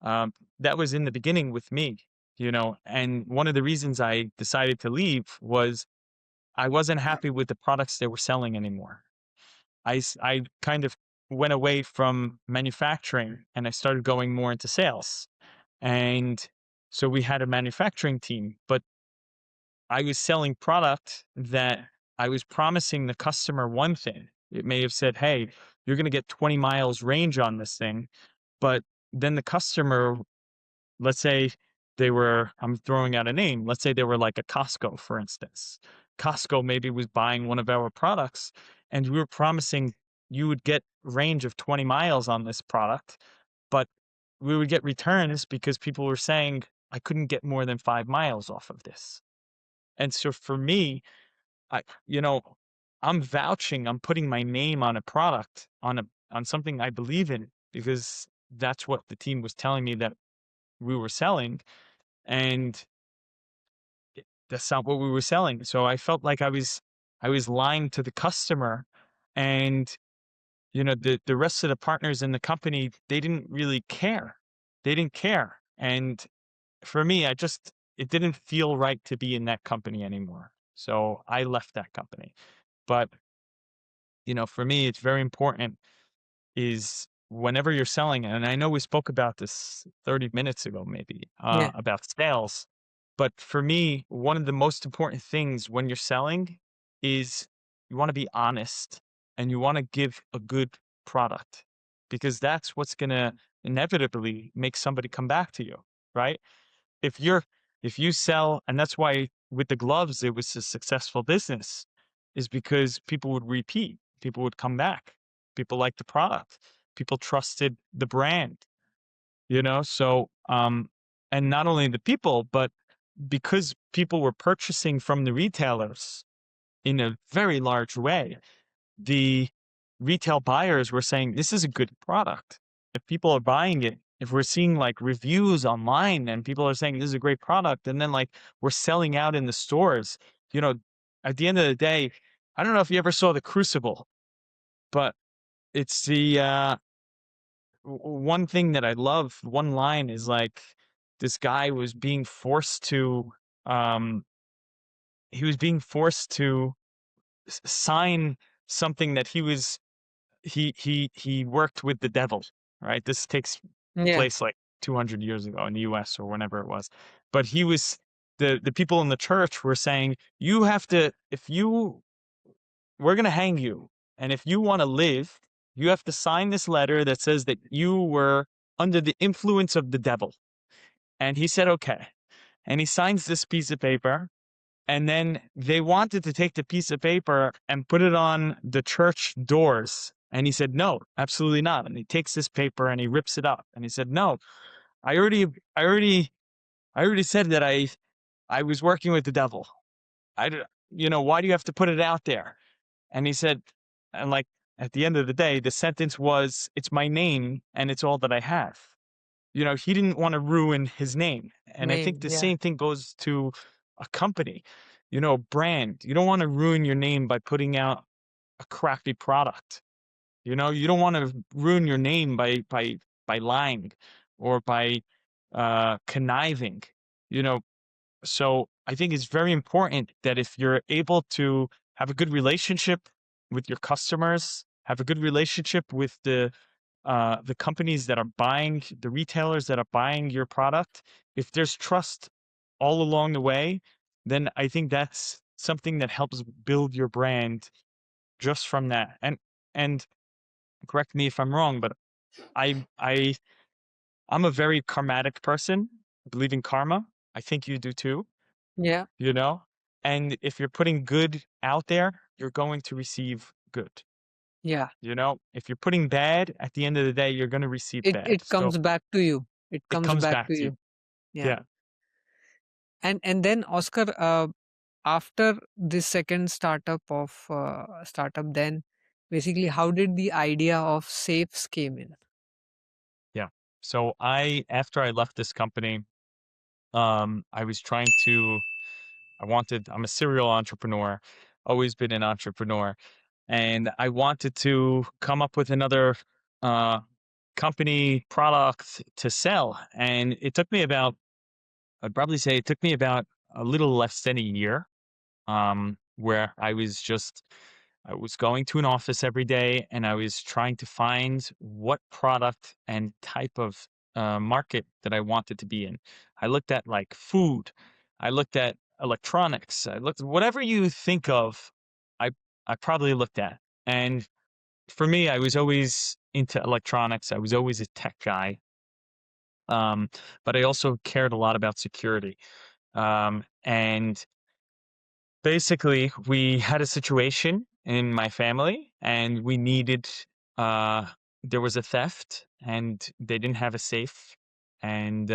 that was in the beginning with me. And one of the reasons I decided to leave was I wasn't happy with the products they were selling anymore. I kind of went away from manufacturing and I started going more into sales. And so we had a manufacturing team, but I was selling product that I was promising the customer one thing. It may have said, hey, you're going to get 20 miles range on this thing. But then the customer, let's say I'm throwing out a name. Let's say they were like a Costco, for instance. Costco maybe was buying one of our products, and we were promising you would get range of 20 miles on this product, but we would get returns because people were saying, I couldn't get more than 5 miles off of this. And so for me, I, you know, I'm vouching, I'm putting my name on a product, on something I believe in, because that's what the team was telling me that we were selling, and that's not what we were selling. So I felt like I was lying to the customer. And the rest of the partners in the company, they didn't really care. They didn't care. And for me, it didn't feel right to be in that company anymore. So I left that company. But, for me, it's very important is whenever you're selling, and I know we spoke about this 30 minutes ago, maybe, Yeah. about sales. But for me, one of the most important things when you're selling is you want to be honest and you want to give a good product, because that's what's going to inevitably make somebody come back to you, right? if you're if you sell, and that's why with the gloves it was a successful business, is because people would repeat, people would come back, people liked the product, people trusted the brand, so and not only the people, but because people were purchasing from the retailers in a very large way, the retail buyers were saying, this is a good product. If people are buying it, if we're seeing like reviews online and people are saying this is a great product, and then like we're selling out in the stores, you know, at the end of the day, I don't know if you ever saw The Crucible, but it's one thing that I love. One line is like, this guy was being forced to, um, he was being forced to sign something that he worked with the devil, right? This takes Yeah. place like 200 years ago in the US or whenever it was. But the people in the church were saying, you have to, we're going to hang you. And if you want to live, you have to sign this letter that says that you were under the influence of the devil. And he said, okay. And he signs this piece of paper. And then they wanted to take the piece of paper and put it on the church doors. And he said, no, absolutely not. And he takes this paper and he rips it up. And he said, no, I already, I already, I already said that I was working with the devil. Why do you have to put it out there? And he said, and like at the end of the day, the sentence was, it's my name and it's all that I have. He didn't want to ruin his name. And I think Name. the Yeah. same thing goes to a company, a brand. You don't want to ruin your name by putting out a crappy product. You don't want to ruin your name by lying or by conniving, you know. So I think it's very important that if you're able to have a good relationship with your customers, have a good relationship with the companies that are buying, the retailers that are buying your product, if there's trust all along the way, then I think that's something that helps build your brand just from that. And correct me if I'm wrong, but I I I'm a very karmatic person. I believe in karma. I think you do too, Yeah, you know? And if you're putting good out there, you're going to receive good. yeah. You know, if you're putting bad, at the end of the day, you're going to receive bad. It So comes back to you. It it comes comes back back to to you. you. Yeah. Yeah. And then Oscar, after this second startup, then basically, how did the idea of safes came in? Yeah. So after I left this company, I was trying to, I'm a serial entrepreneur, always been an entrepreneur. And I wanted to come up with another, uh, company product to sell. And it took me about, I'd probably say it took me about a little less than a year, where I was going to an office every day and I was trying to find what product and type of market that I wanted to be in. I looked at like food, I looked at electronics, I looked whatever you think of, I I probably looked at. And for me, I was always into electronics. I was always a tech guy, um, but I also cared a lot about security. And basically, we had a situation in my family and we needed uh there was a theft and they didn't have a safe. And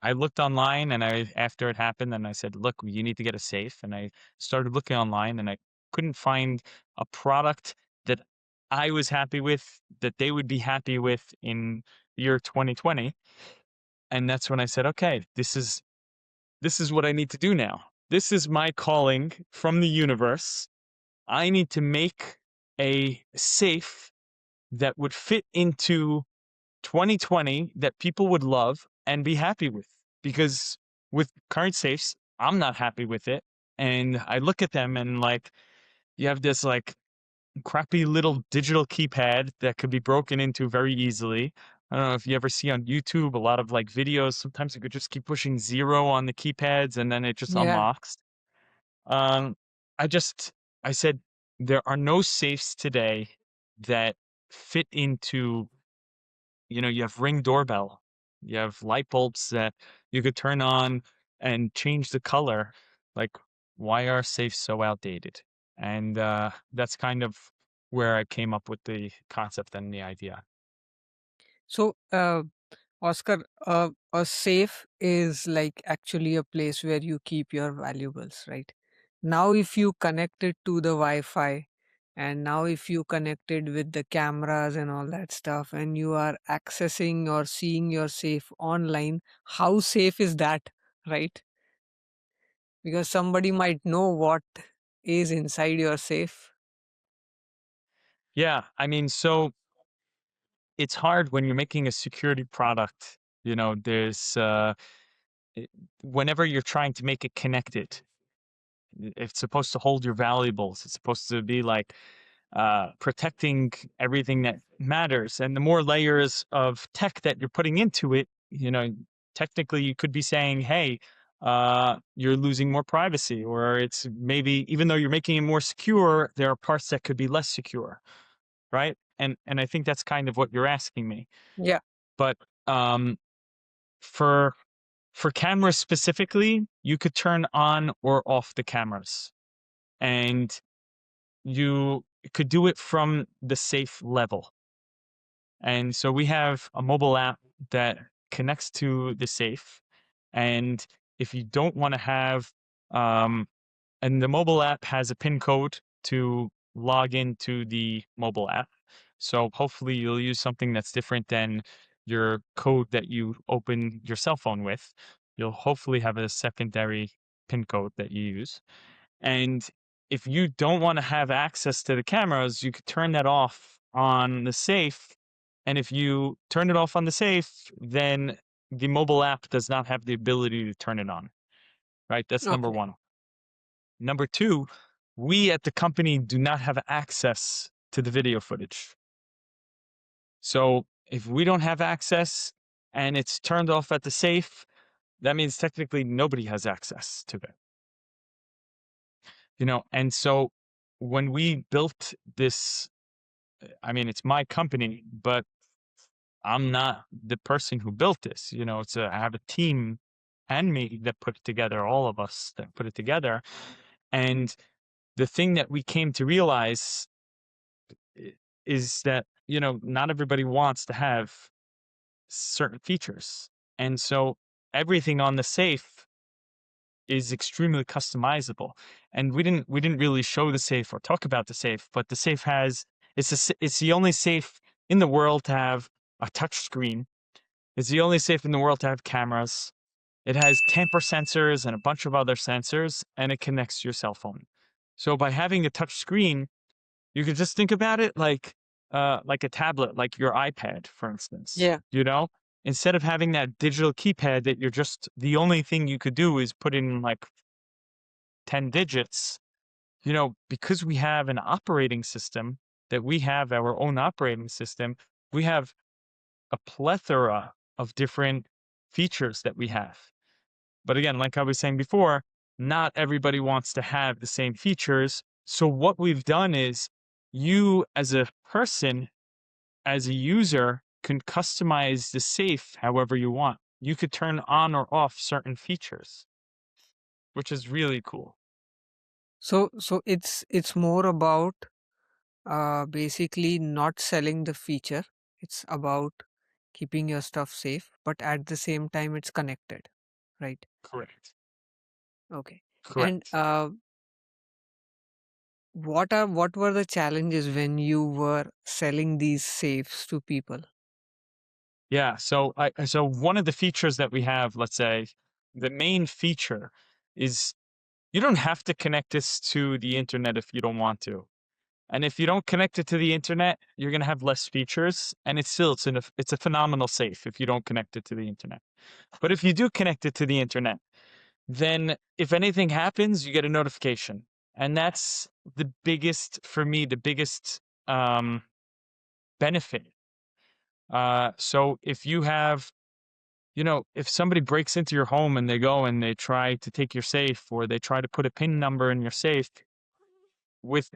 I looked online and I after it happened and I said, "Look, you need to get a safe." And I started looking online and I couldn't find a product that I was happy with, that they would be happy with in the year 2020. And that's when I said, "Okay, this is what I need to do now. This is my calling from the universe. I need to make a safe that would fit into 2020 that people would love and be happy with." Because with current safes, I'm not happy with it. And I look at them and like, you have this like crappy little digital keypad that could be broken into very easily. I don't know if you ever see on YouTube a lot of like videos. Sometimes you could just keep pushing zero on the keypads and then it just Yeah. unlocks. Um, I just I said there are no safes today that fit into, you have Ring doorbell, you have light bulbs that you could turn on and change the color. Like, why are safes so outdated? And that's kind of where I came up with the concept and the idea. So, Oscar, a safe is like actually a place where you keep your valuables, right? Now, if you connect it to the Wi-Fi, and now if you connect it with the cameras and all that stuff, and you are accessing or seeing your safe online, how safe is that, right? Because somebody might know what is inside your safe. Yeah, I mean, so it's hard when you're making a security product. There's it- whenever you're trying to make it connected, it's supposed to hold your valuables. It's supposed to be like protecting everything that matters. And the more layers of tech that you're putting into it, technically you could be saying, hey, you're losing more privacy, or it's maybe even though you're making it more secure, there are parts that could be less secure, right? And I think that's kind of what you're asking me. Yeah. But um, for for cameras specifically, you could turn on or off the cameras, and you could do it from the safe level. And so we have a mobile app that connects to the safe. And if you don't want to have, um, and the mobile app has a PIN code to log into the mobile app. So hopefully you'll use something that's different than your code that you open your cell phone with. You'll hopefully have a secondary PIN code that you use. And if you don't want to have access to the cameras, you could turn that off on the safe. And if you turn it off on the safe, then the mobile app does not have the ability to turn it on. Right? That's number Okay. one. Number two, we at the company do not have access to the video footage. So if we don't have access and it's turned off at the safe, that means technically nobody has access to it. And so when we built this, I mean, it's my company, but I'm not the person who built this. I have a team and me that put it together, all of us that put it together. And the thing that we came to realize is that, not everybody wants to have certain features. And so everything on the safe is extremely customizable. And we didn't really show the safe or talk about the safe, but the safe has it's the only safe in the world to have a touch screen. It's the only safe in the world to have cameras. It has tamper sensors and a bunch of other sensors, and it connects to your cell phone. So by having a touch screen, you could just think about it like a tablet, like your iPad, for instance. Yeah. Instead of having that digital keypad that you're just the only thing you could do is put in like 10 digits, because we have an operating system, that we have our own operating system, we have a plethora of different features that we have. But again, like I was saying before, not everybody wants to have the same features. So what we've done is you as a person, as a user, can customize the safe however you want. You could turn on or off certain features, which is really cool. So it's more about basically not selling the feature. It's about keeping your stuff safe, but at the same time it's connected, right? Correct. Okay. And Correct. what were the challenges when you were selling these safes to people? Yeah. So one of the features that we have, let's say, the main feature is you don't have to connect this to the internet if you don't want to. And if you don't connect it to the internet, you're going to have less features, and it's a phenomenal safe if you don't connect it to the internet. But if you do connect it to the internet, then if anything happens, you get a notification. And that's the biggest, for me, the biggest um, benefit. So if you have, if somebody breaks into your home and they go and they try to take your safe, or they try to put a PIN number in your safe, with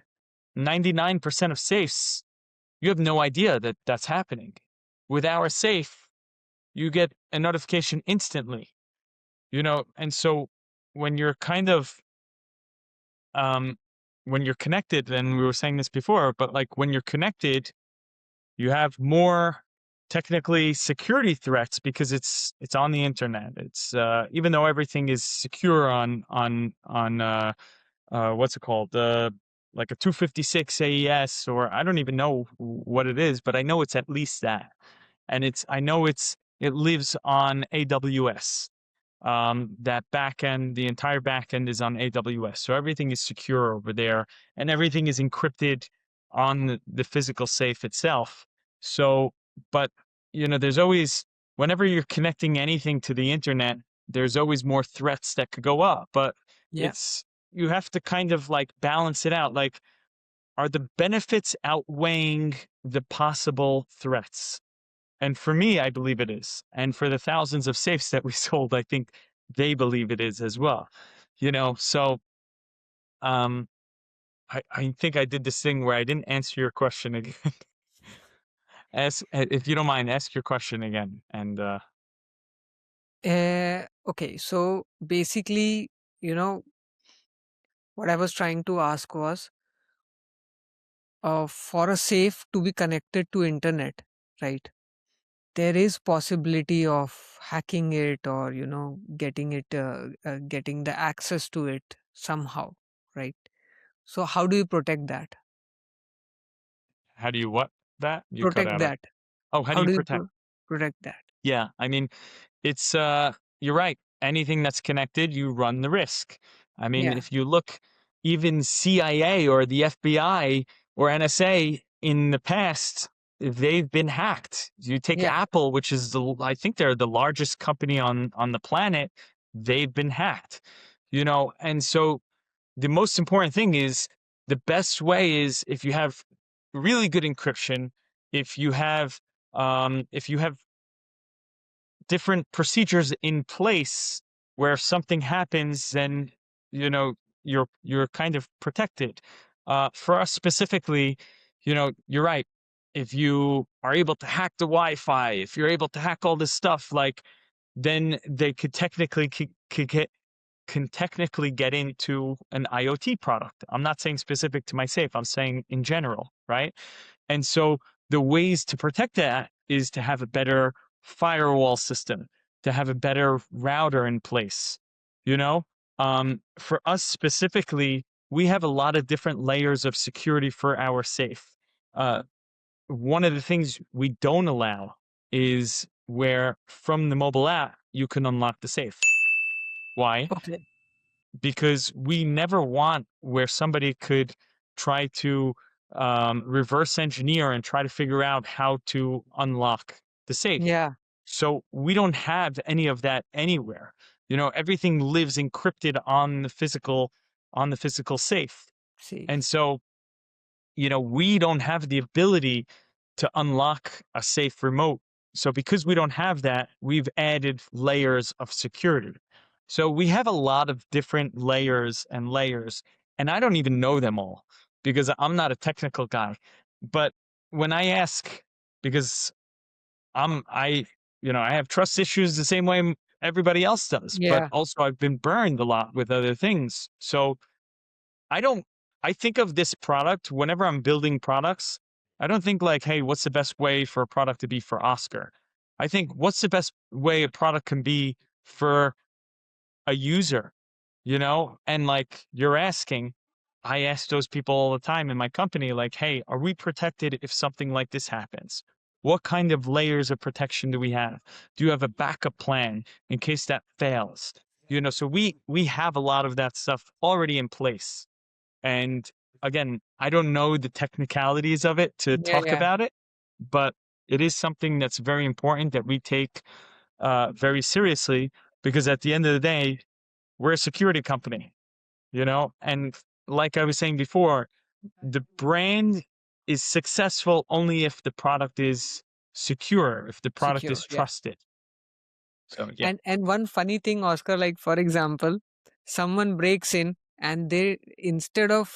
99% of safes, you have no idea that that's happening. With our safe, you get a notification instantly, and so when you're kind of um, when you're connected, and we were saying this before, but like when you're connected, you have more technically security threats because it's on the internet. It's even though everything is secure on what's it called? Like a 256 AES, or I don't even know what it is, but I know it's at least that. And I know it lives on AWS. That backend, the entire backend is on AWS. So everything is secure over there, and everything is encrypted on the physical safe itself. So, but there's always, whenever you're connecting anything to the internet, there's always more threats that could go up. But Yeah. it's, you have to kind of like balance it out. Like, are the benefits outweighing the possible threats? And for me, I believe it is. And for the thousands of safes that we sold, I think they believe it is as well. So um, I think I did this thing where I didn't answer your question again. If you don't mind, ask your question again. And Okay, so basically, you know, what I was trying to ask was, for a safe to be connected to internet, right? There is possibility of hacking it, or getting the access to it somehow, right? So how do you protect that? how do you what that? You cut Protect out. that. Oh, how do How you do you protect? protect that? Yeah, I mean, it's you're right. Anything that's connected, you run the risk. I mean, Yeah. if you look, even CIA or the FBI or NSA in the past, they've been hacked. You take Yeah. Apple, which is I think they're the largest company on the planet, they've been hacked. And so the most important thing is, the best way is if you have really good encryption, if you have if you have different procedures in place where if something happens, then you know you're kind of protected. For us specifically, you're right. If you are able to hack the Wi-Fi, if you're able to hack all this stuff, like then they can technically get into an IoT product. I'm not saying specific to my safe. I'm saying in general, right? And so the ways to protect that is to have a better firewall system, to have a better router in place. You know, for us specifically, we have a lot of different layers of security for our safe. Uh, One of the things we don't allow is where from the mobile app you can unlock the safe. Why? Okay. Because we never want where somebody could try to reverse engineer and try to figure out how to unlock the safe. Yeah. So we don't have any of that anywhere. Everything lives encrypted on the physical safe. And Safe. so we don't have the ability to unlock a safe remote. So because we don't have that, we've added layers of security. So we have a lot of different layers and layers, and I don't even know them all because I'm not a technical guy. But when I ask, because I have trust issues the same way everybody else does, but Yeah. also I've been burned a lot with other things. So I don't I think of this product whenever I'm building products. I don't think like, hey, what's the best way for a product to be for Oscar? I think what's the best way a product can be for a user, And like you're asking, I ask those people all the time in my company, like, hey, are we protected if something like this happens? What kind of layers of protection do we have? Do you have a backup plan in case that fails? So we have a lot of that stuff already in place. And again, I don't know the technicalities of it to Yeah. talk Yeah. about it, but it is something that's very important that we take very seriously because at the end of the day, we're a security company, And like I was saying before, the brand is successful only if the product is secure, if the product Secure. is Yeah. trusted. So yeah. And one funny thing, Oscar, like for example, someone breaks in and they, instead of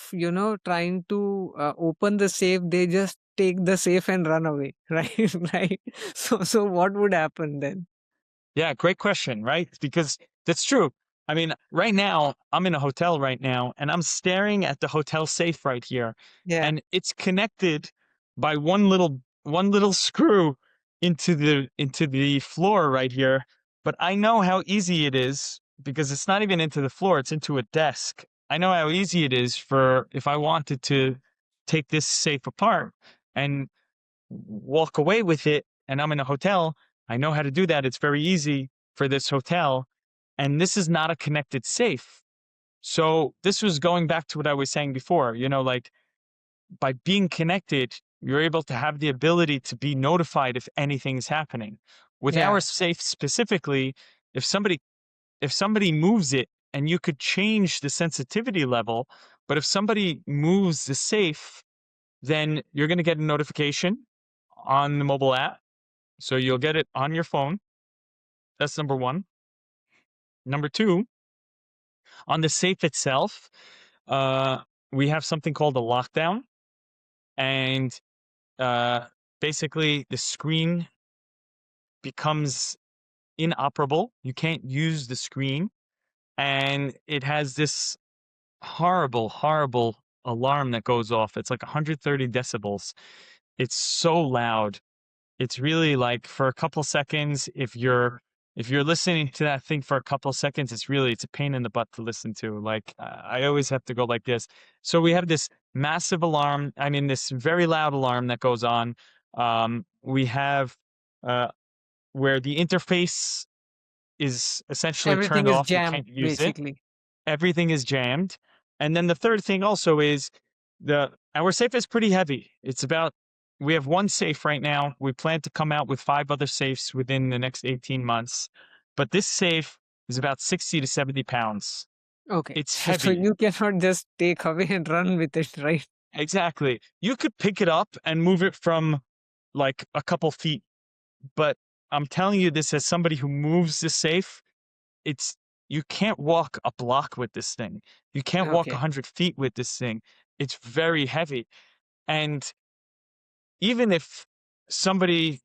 trying to open the safe, they just take the safe and run away, right? Right. So what would happen then? Yeah, great question, right? Because that's true. I mean, right now, I'm in a hotel right now, and I'm staring at the hotel safe right here, Yeah. and it's connected by one little screw into the floor right here. But I know how easy it is because it's not even into the floor, it's into a desk. I know how easy it is for if I wanted to take this safe apart and walk away with it and I'm in a hotel, I know how to do that. It's very easy for this hotel. And this is not a connected safe. So this was going back to what I was saying before, like by being connected, you're able to have the ability to be notified if anything's happening. With our Yeah. safe specifically, if somebody moves it and you could change the sensitivity level, but if somebody moves the safe, then you're going to get a notification on the mobile app. So you'll get it on your phone. That's number one. Number two, on the safe itself, uh, we have something called a lockdown. And uh, basically, the screen becomes inoperable. You can't use the screen. And it has this horrible, horrible alarm that goes off. It's like 130 decibels. It's so loud. It's really like for a couple seconds, if you're listening to that thing for a couple seconds, it's a pain in the butt to listen to. Like I always have to go like this. So we have this massive alarm. I mean, this very loud alarm that goes on. We have uh, where the interface is essentially Everything turned is off. You jammed, can't use it. basically. Everything is jammed. And then the third thing also is our safe is pretty heavy. We have one safe right now. We plan to come out with 5 other safes within the next 18 months. But this safe is about 60 to 70 pounds. Okay. It's So heavy. you cannot just take away and run with it, right? Exactly. You could pick it up and move it from like a couple feet But I'm telling you this as somebody who moves the safe. It's you can't walk a block with this thing. You can't walk Okay. 100 feet with this thing. It's very heavy. And even if somebody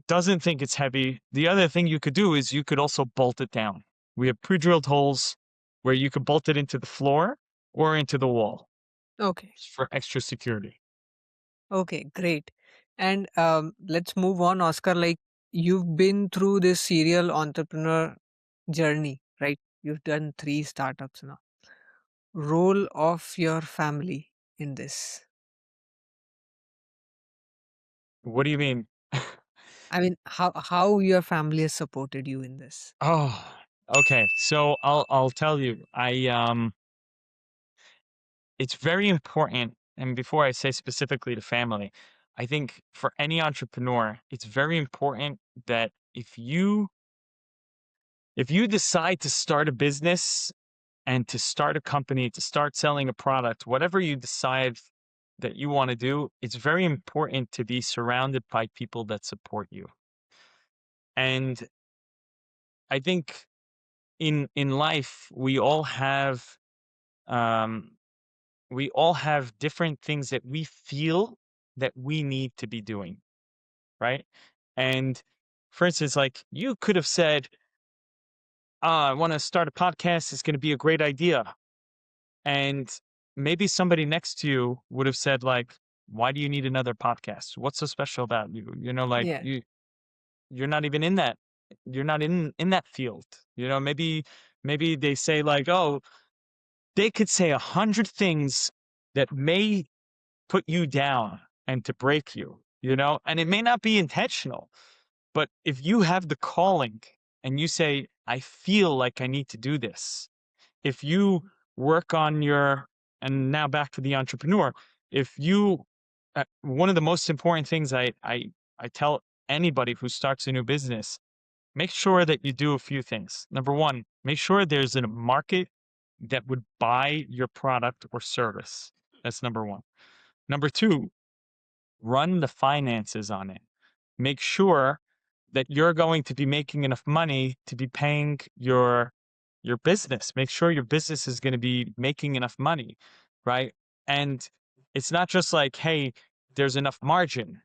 doesn't think it's heavy, the other thing you could do is you could also bolt it down. We have pre-drilled holes where you could bolt it into the floor or into the wall Okay. for extra security. Okay, great. And let's move on, Oscar. Like, you've been through this serial entrepreneur journey, right? You've done 3 startups now. Role of your family in this. What do you mean? I mean, how your family has supported you in this. Oh, okay. So I'll tell you. It's very important, and before I say specifically to family, I think for any entrepreneur, it's very important that if you decide to start a business and to start a company, to start selling a product, whatever you decide that you want to do, it's very important to be surrounded by people that support you. And I think in life um we all have different things that we feel that we need to be doing, right? And for instance, like you could have said, I want to start a podcast, it's going to be a great idea. And maybe somebody next to you would have said, like, why do you need another podcast? What's so special about you? Like Yeah. you're not even in that. You're not in that field. Maybe they say like, oh, they could say 100 things that may put you down and to break you, and it may not be intentional, but if you have the calling and you say, I feel like I need to do this, if you work on and now back to the entrepreneur, if you, one of the most important things I tell anybody who starts a new business, make sure that you do a few things. Number one, make sure there's a market that would buy your product or service. That's number one. Number two, run the finances on it. Make sure that you're going to be making enough money to be paying your business. Make sure your business is going to be making enough money, right? And it's not just like, hey, there's enough margin.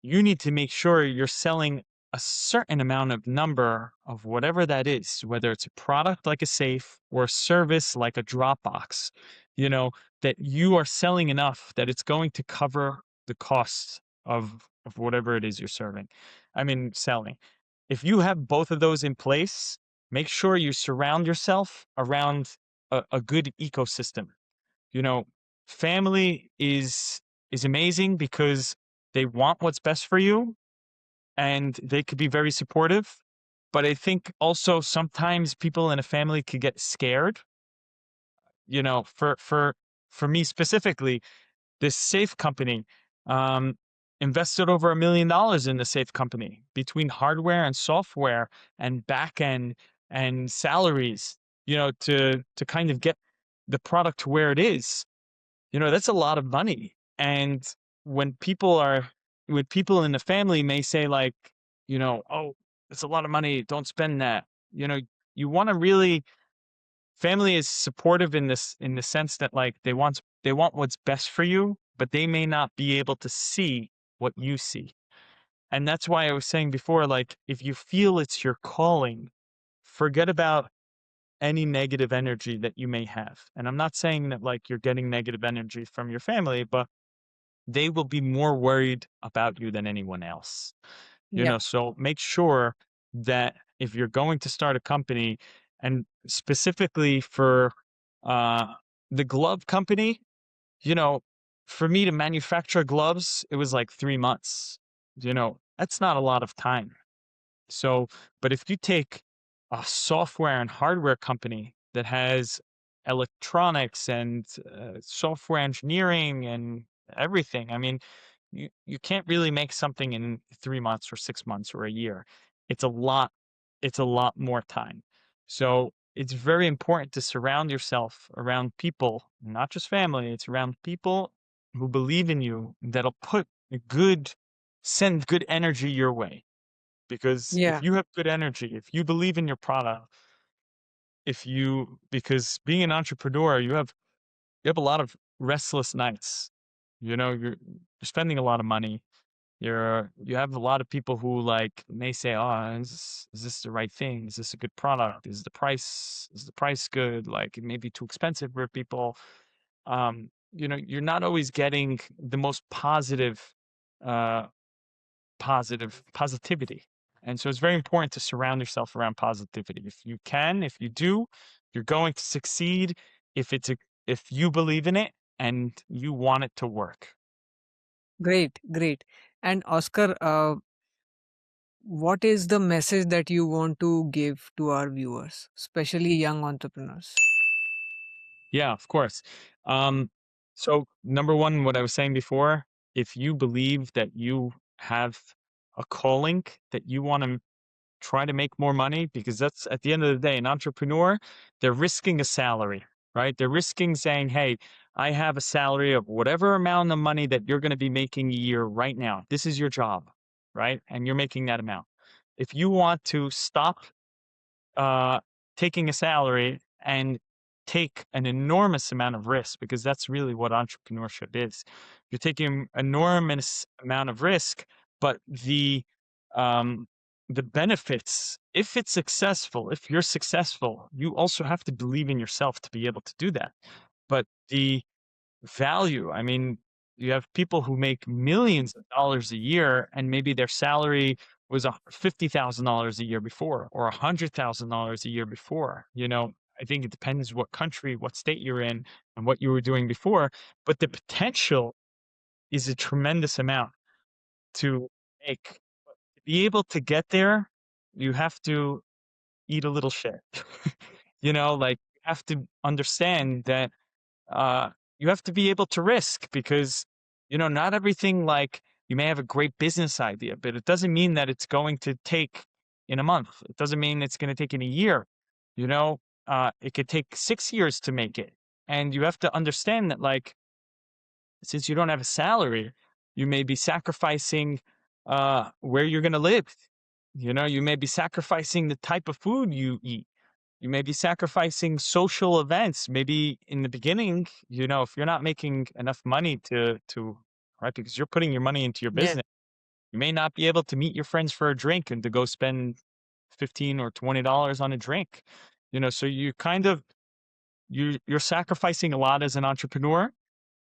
You need to make sure you're selling a certain amount of number of whatever that is, whether it's a product like a safe or a service like a Dropbox, you know, that you are selling enough that it's going to cover the costs of whatever it is you're selling. If you have both of those in place, make sure you surround yourself around a good ecosystem. You know, family is amazing because they want what's best for you and they could be very supportive. But I think also sometimes people in a family could get scared. For me specifically, this safe company um, invested over $1 million in the safe company between hardware and software and back end and salaries, to kind of get the product to where it is. That's a lot of money. And when people are, when people in the family may say like, oh, it's a lot of money, don't spend that. You want to really, family is supportive in the sense that like they want what's best for you, but they may not be able to see what you see. And that's why I was saying before, like if you feel it's your calling, forget about any negative energy that you may have. And I'm not saying that like you're getting negative energy from your family, but they will be more worried about you than anyone else. Yeah. So make sure that if you're going to start a company, and specifically for uh, the glove company, you know, for me to manufacture gloves, it was like 3 months. That's not a lot of time. So, but if you take a software and hardware company that has electronics and software engineering and everything, I mean, you can't really make something in 3 months or 6 months or a year. It's a lot. It's a lot more time. So it's very important to surround yourself around people, not just family. It's around people who believe in you that'll send good energy your way. because if Yeah, you have good energy, if you believe in your product, because being an entrepreneur, you have a lot of restless nights. You're spending a lot of money. You have a lot of people who like may say, "Oh, is this the right thing? Is this a good product? Is the price good? Like it may be too expensive for people." You're not always getting the most uh, positivity, and so it's very important to surround yourself around positivity. If you can, if you do, you're going to succeed. If you believe in it and you want it to work. great, great. And Oscar, what is the message that you want to give to our viewers, especially young entrepreneurs? Yeah, of course. Um, so number one, what I was saying before, if you believe that you have a calling that you want to try to make more money, because that's at the end of the day, an entrepreneur, they're risking a salary, right? They're risking saying, "Hey, I have a salary of whatever amount of money that you're going to be making a year right now. This is your job, right? And you're making that amount." If you want to stop uh, taking a salary and take an enormous amount of risk, because that's really what entrepreneurship is. You're taking an enormous amount of risk, but um, the benefits, if you're successful, you also have to believe in yourself to be able to do that. But the value. I mean, you have people who make millions of dollars a year, and maybe their salary was $50,000 a year before, or $100,000 a year before. I think it depends what country, what state you're in, and what you were doing before. But the potential is a tremendous amount to make. To be able to get there, you have to eat a little shit. Like you have to understand that uh, you have to be able to risk, because not everything, like, you may have a great business idea, but it doesn't mean that it's going to take in a month. It doesn't mean it's going to take in a year. you know it could take 6 years to make it, and you have to understand that, like, since you don't have a salary, you may be sacrificing where you're going to live. You may be sacrificing the type of food you eat. You may be sacrificing social events. Maybe in the beginning, if you're not making enough money to right, because you're putting your money into your Yeah. business, you may not be able to meet your friends for a drink and to go spend 15 or $20 on a drink. So you're sacrificing a lot as an entrepreneur,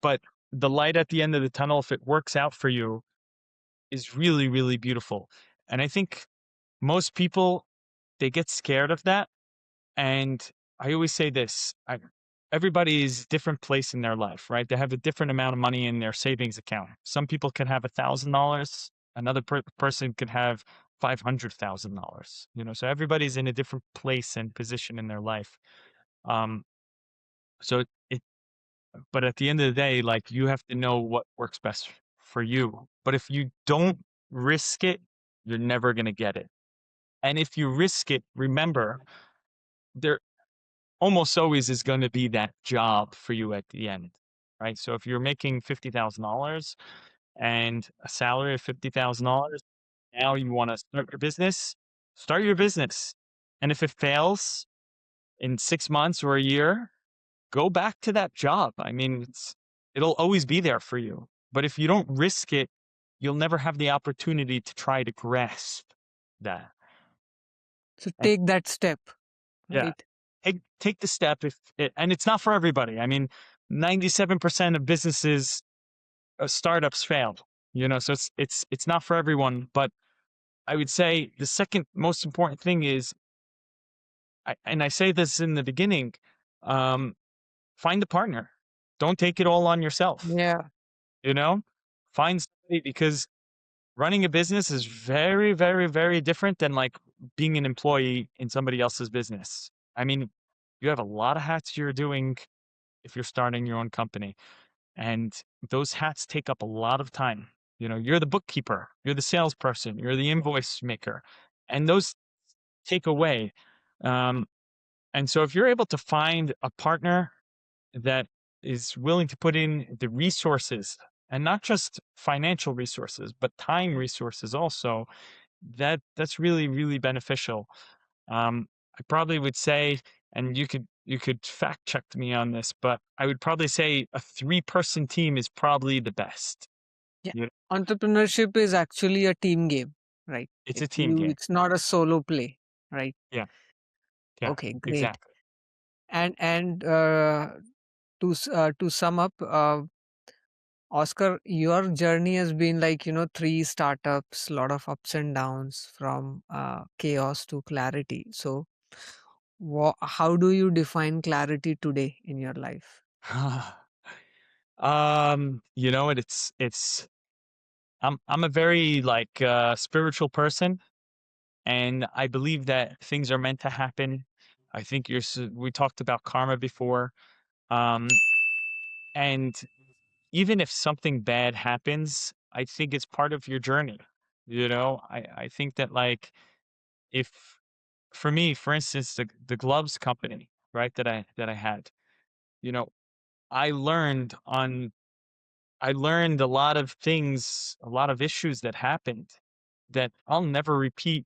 but the light at the end of the tunnel, if it works out for you, is really, really beautiful. And I think most people, they get scared of that. And I always say this, everybody is different place in their life, right? They have a different amount of money in their savings account. Some people can have $1,000. Another person could have $500,000. So everybody's in a different place and position in their life. Um, so it, but at the end of the day, like, you have to know what works best for you. But if you don't risk it, you're never going to get it. And if you risk it, remember, there almost always is going to be that job for you at the end, right? So if you're making $50,000 and a salary of $50,000, now you want to start your business. And if it fails in 6 months or a year, go back to that job. I mean, it'll always be there for you. But if you don't risk it, you'll never have the opportunity to try to grasp that. So And take that step, yeah, right? take the step, and it's not for everybody. I mean, 97% of businesses, startups fail. So it's not for everyone. But I would say the second most important thing is, and I say this in the beginning, um, find a partner. Don't take it all on yourself. Yeah. You know, find somebody, because running a business is very, very, very different than, like, being an employee in somebody else's business. I mean, you have a lot of hats you're doing if you're starting your own company, and those hats take up a lot of time. You're the bookkeeper, you're the salesperson, you're the invoice maker, and those take away. Um, and so if you're able to find a partner that is willing to put in the resources, and not just financial resources, but time resources also, that's really, really beneficial. I probably would say, and you could fact check me on this, but I would probably say a three-person team is probably the best. Yeah. You Entrepreneurship is actually a team game, right? It's a team game. It's not a solo play, right? Yeah, yeah, Okay, great. exactly. And to sum up, Oscar, your journey has been like, three startups, a lot of ups and downs from chaos to clarity. So, how do you define clarity today in your life? You know what? It's I'm a very like spiritual person, and I believe that things are meant to happen. I think we talked about karma before. Um, and even if something bad happens, I think it's part of your journey. I think that like if for me, for instance, the gloves company, right, that I had, you know, I learned on I learned a lot of things, a lot of issues that happened that I'll never repeat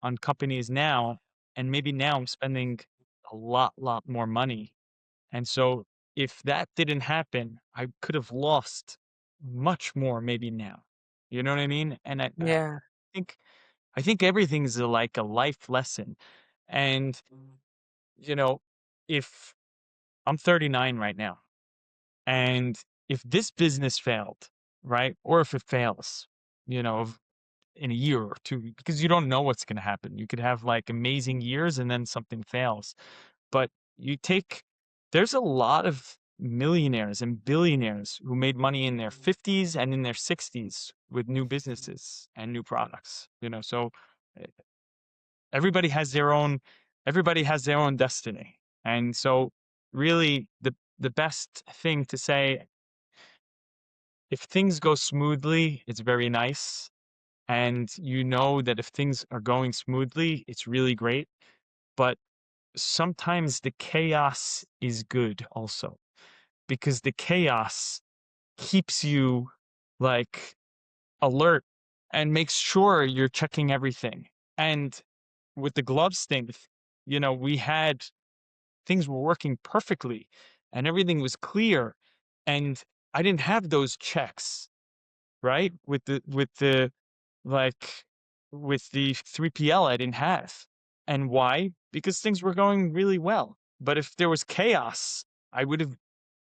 on companies now. And maybe now I'm spending lot more money. And so if that didn't happen, I could have lost much more maybe now. You know what I mean? And I Yeah, think I think everything's like a life lesson. And you know, if I'm 39 right now, and if this business failed, right? Or if it fails, in a year or two, because you don't know what's going to happen. You could have like amazing years and then something fails. But you take, there's a lot of millionaires and billionaires who made money in their 50s and in their 60s with new businesses and new products, so eh, everybody has their own, everybody has their own destiny. And so really the best thing to say, if things go smoothly, it's very nice. And you know that if things are going smoothly, it's really great. But sometimes the chaos is good also, because the chaos keeps you like alert and makes sure you're checking everything. And with the gloves thing, we had things were working perfectly and everything was clear. And I didn't have those checks, right? Like with the 3PL I didn't have. And why? Because things were going really well. But if there was chaos, I would have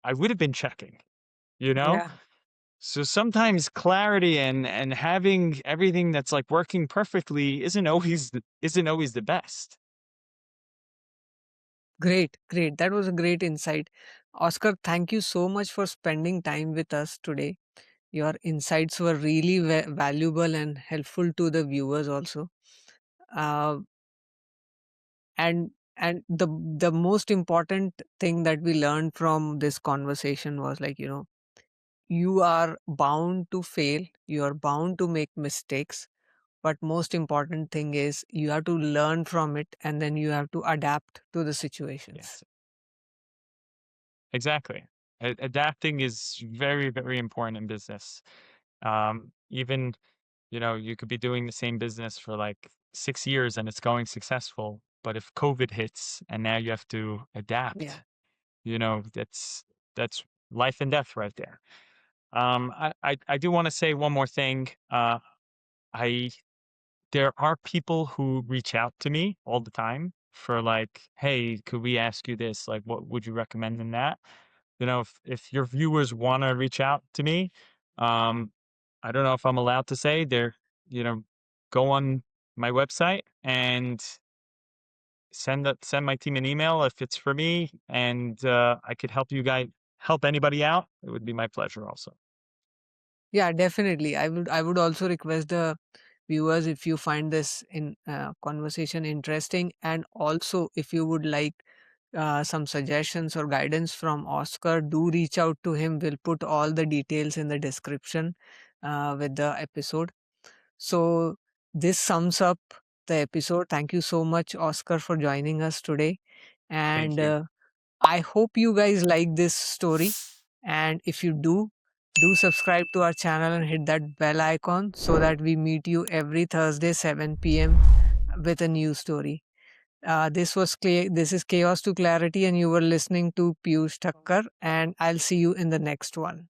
I would have been checking, you know? yeah, So sometimes clarity and having everything that's like working perfectly isn't always the best. great, great. That was a great insight. Oscar, thank you so much for spending time with us today. Your insights were really valuable and helpful to the viewers also. Uh, and the most important thing that we learned from this conversation was like, you are bound to fail, you are bound to make mistakes, but most important thing is you have to learn from it and then you have to adapt to the situations. Yes, exactly. Adapting is very, very important in business. Even you could be doing the same business for like 6 years and it's going successful. But if COVID hits and now you have to Yeah, adapt, that's life and death right there. I do want to say one more thing. I There are people who reach out to me all the time for like, hey, could we ask you this? Like, what would you recommend in that? If your viewers want to reach out to me, um, I don't know if I'm allowed to say you know, go on my website and send my team an email if it's for me, and I could help anybody out. It would be my pleasure also. yeah, definitely. I would also request the viewers, if you find this in conversation interesting, and also if you would like some suggestions or guidance from Oscar, do reach out to him. We'll put all the details in the description with the episode. So this sums up the episode. Thank you so much, Oscar, for joining us today. Thank And you. I hope you guys like this story. And if you do, Do subscribe to our channel and hit that bell icon so that we meet you every Thursday 7 p.m. with a new story. This is Chaos to Clarity, and you were listening to Piyush Thacker, and I'll see you in the next one.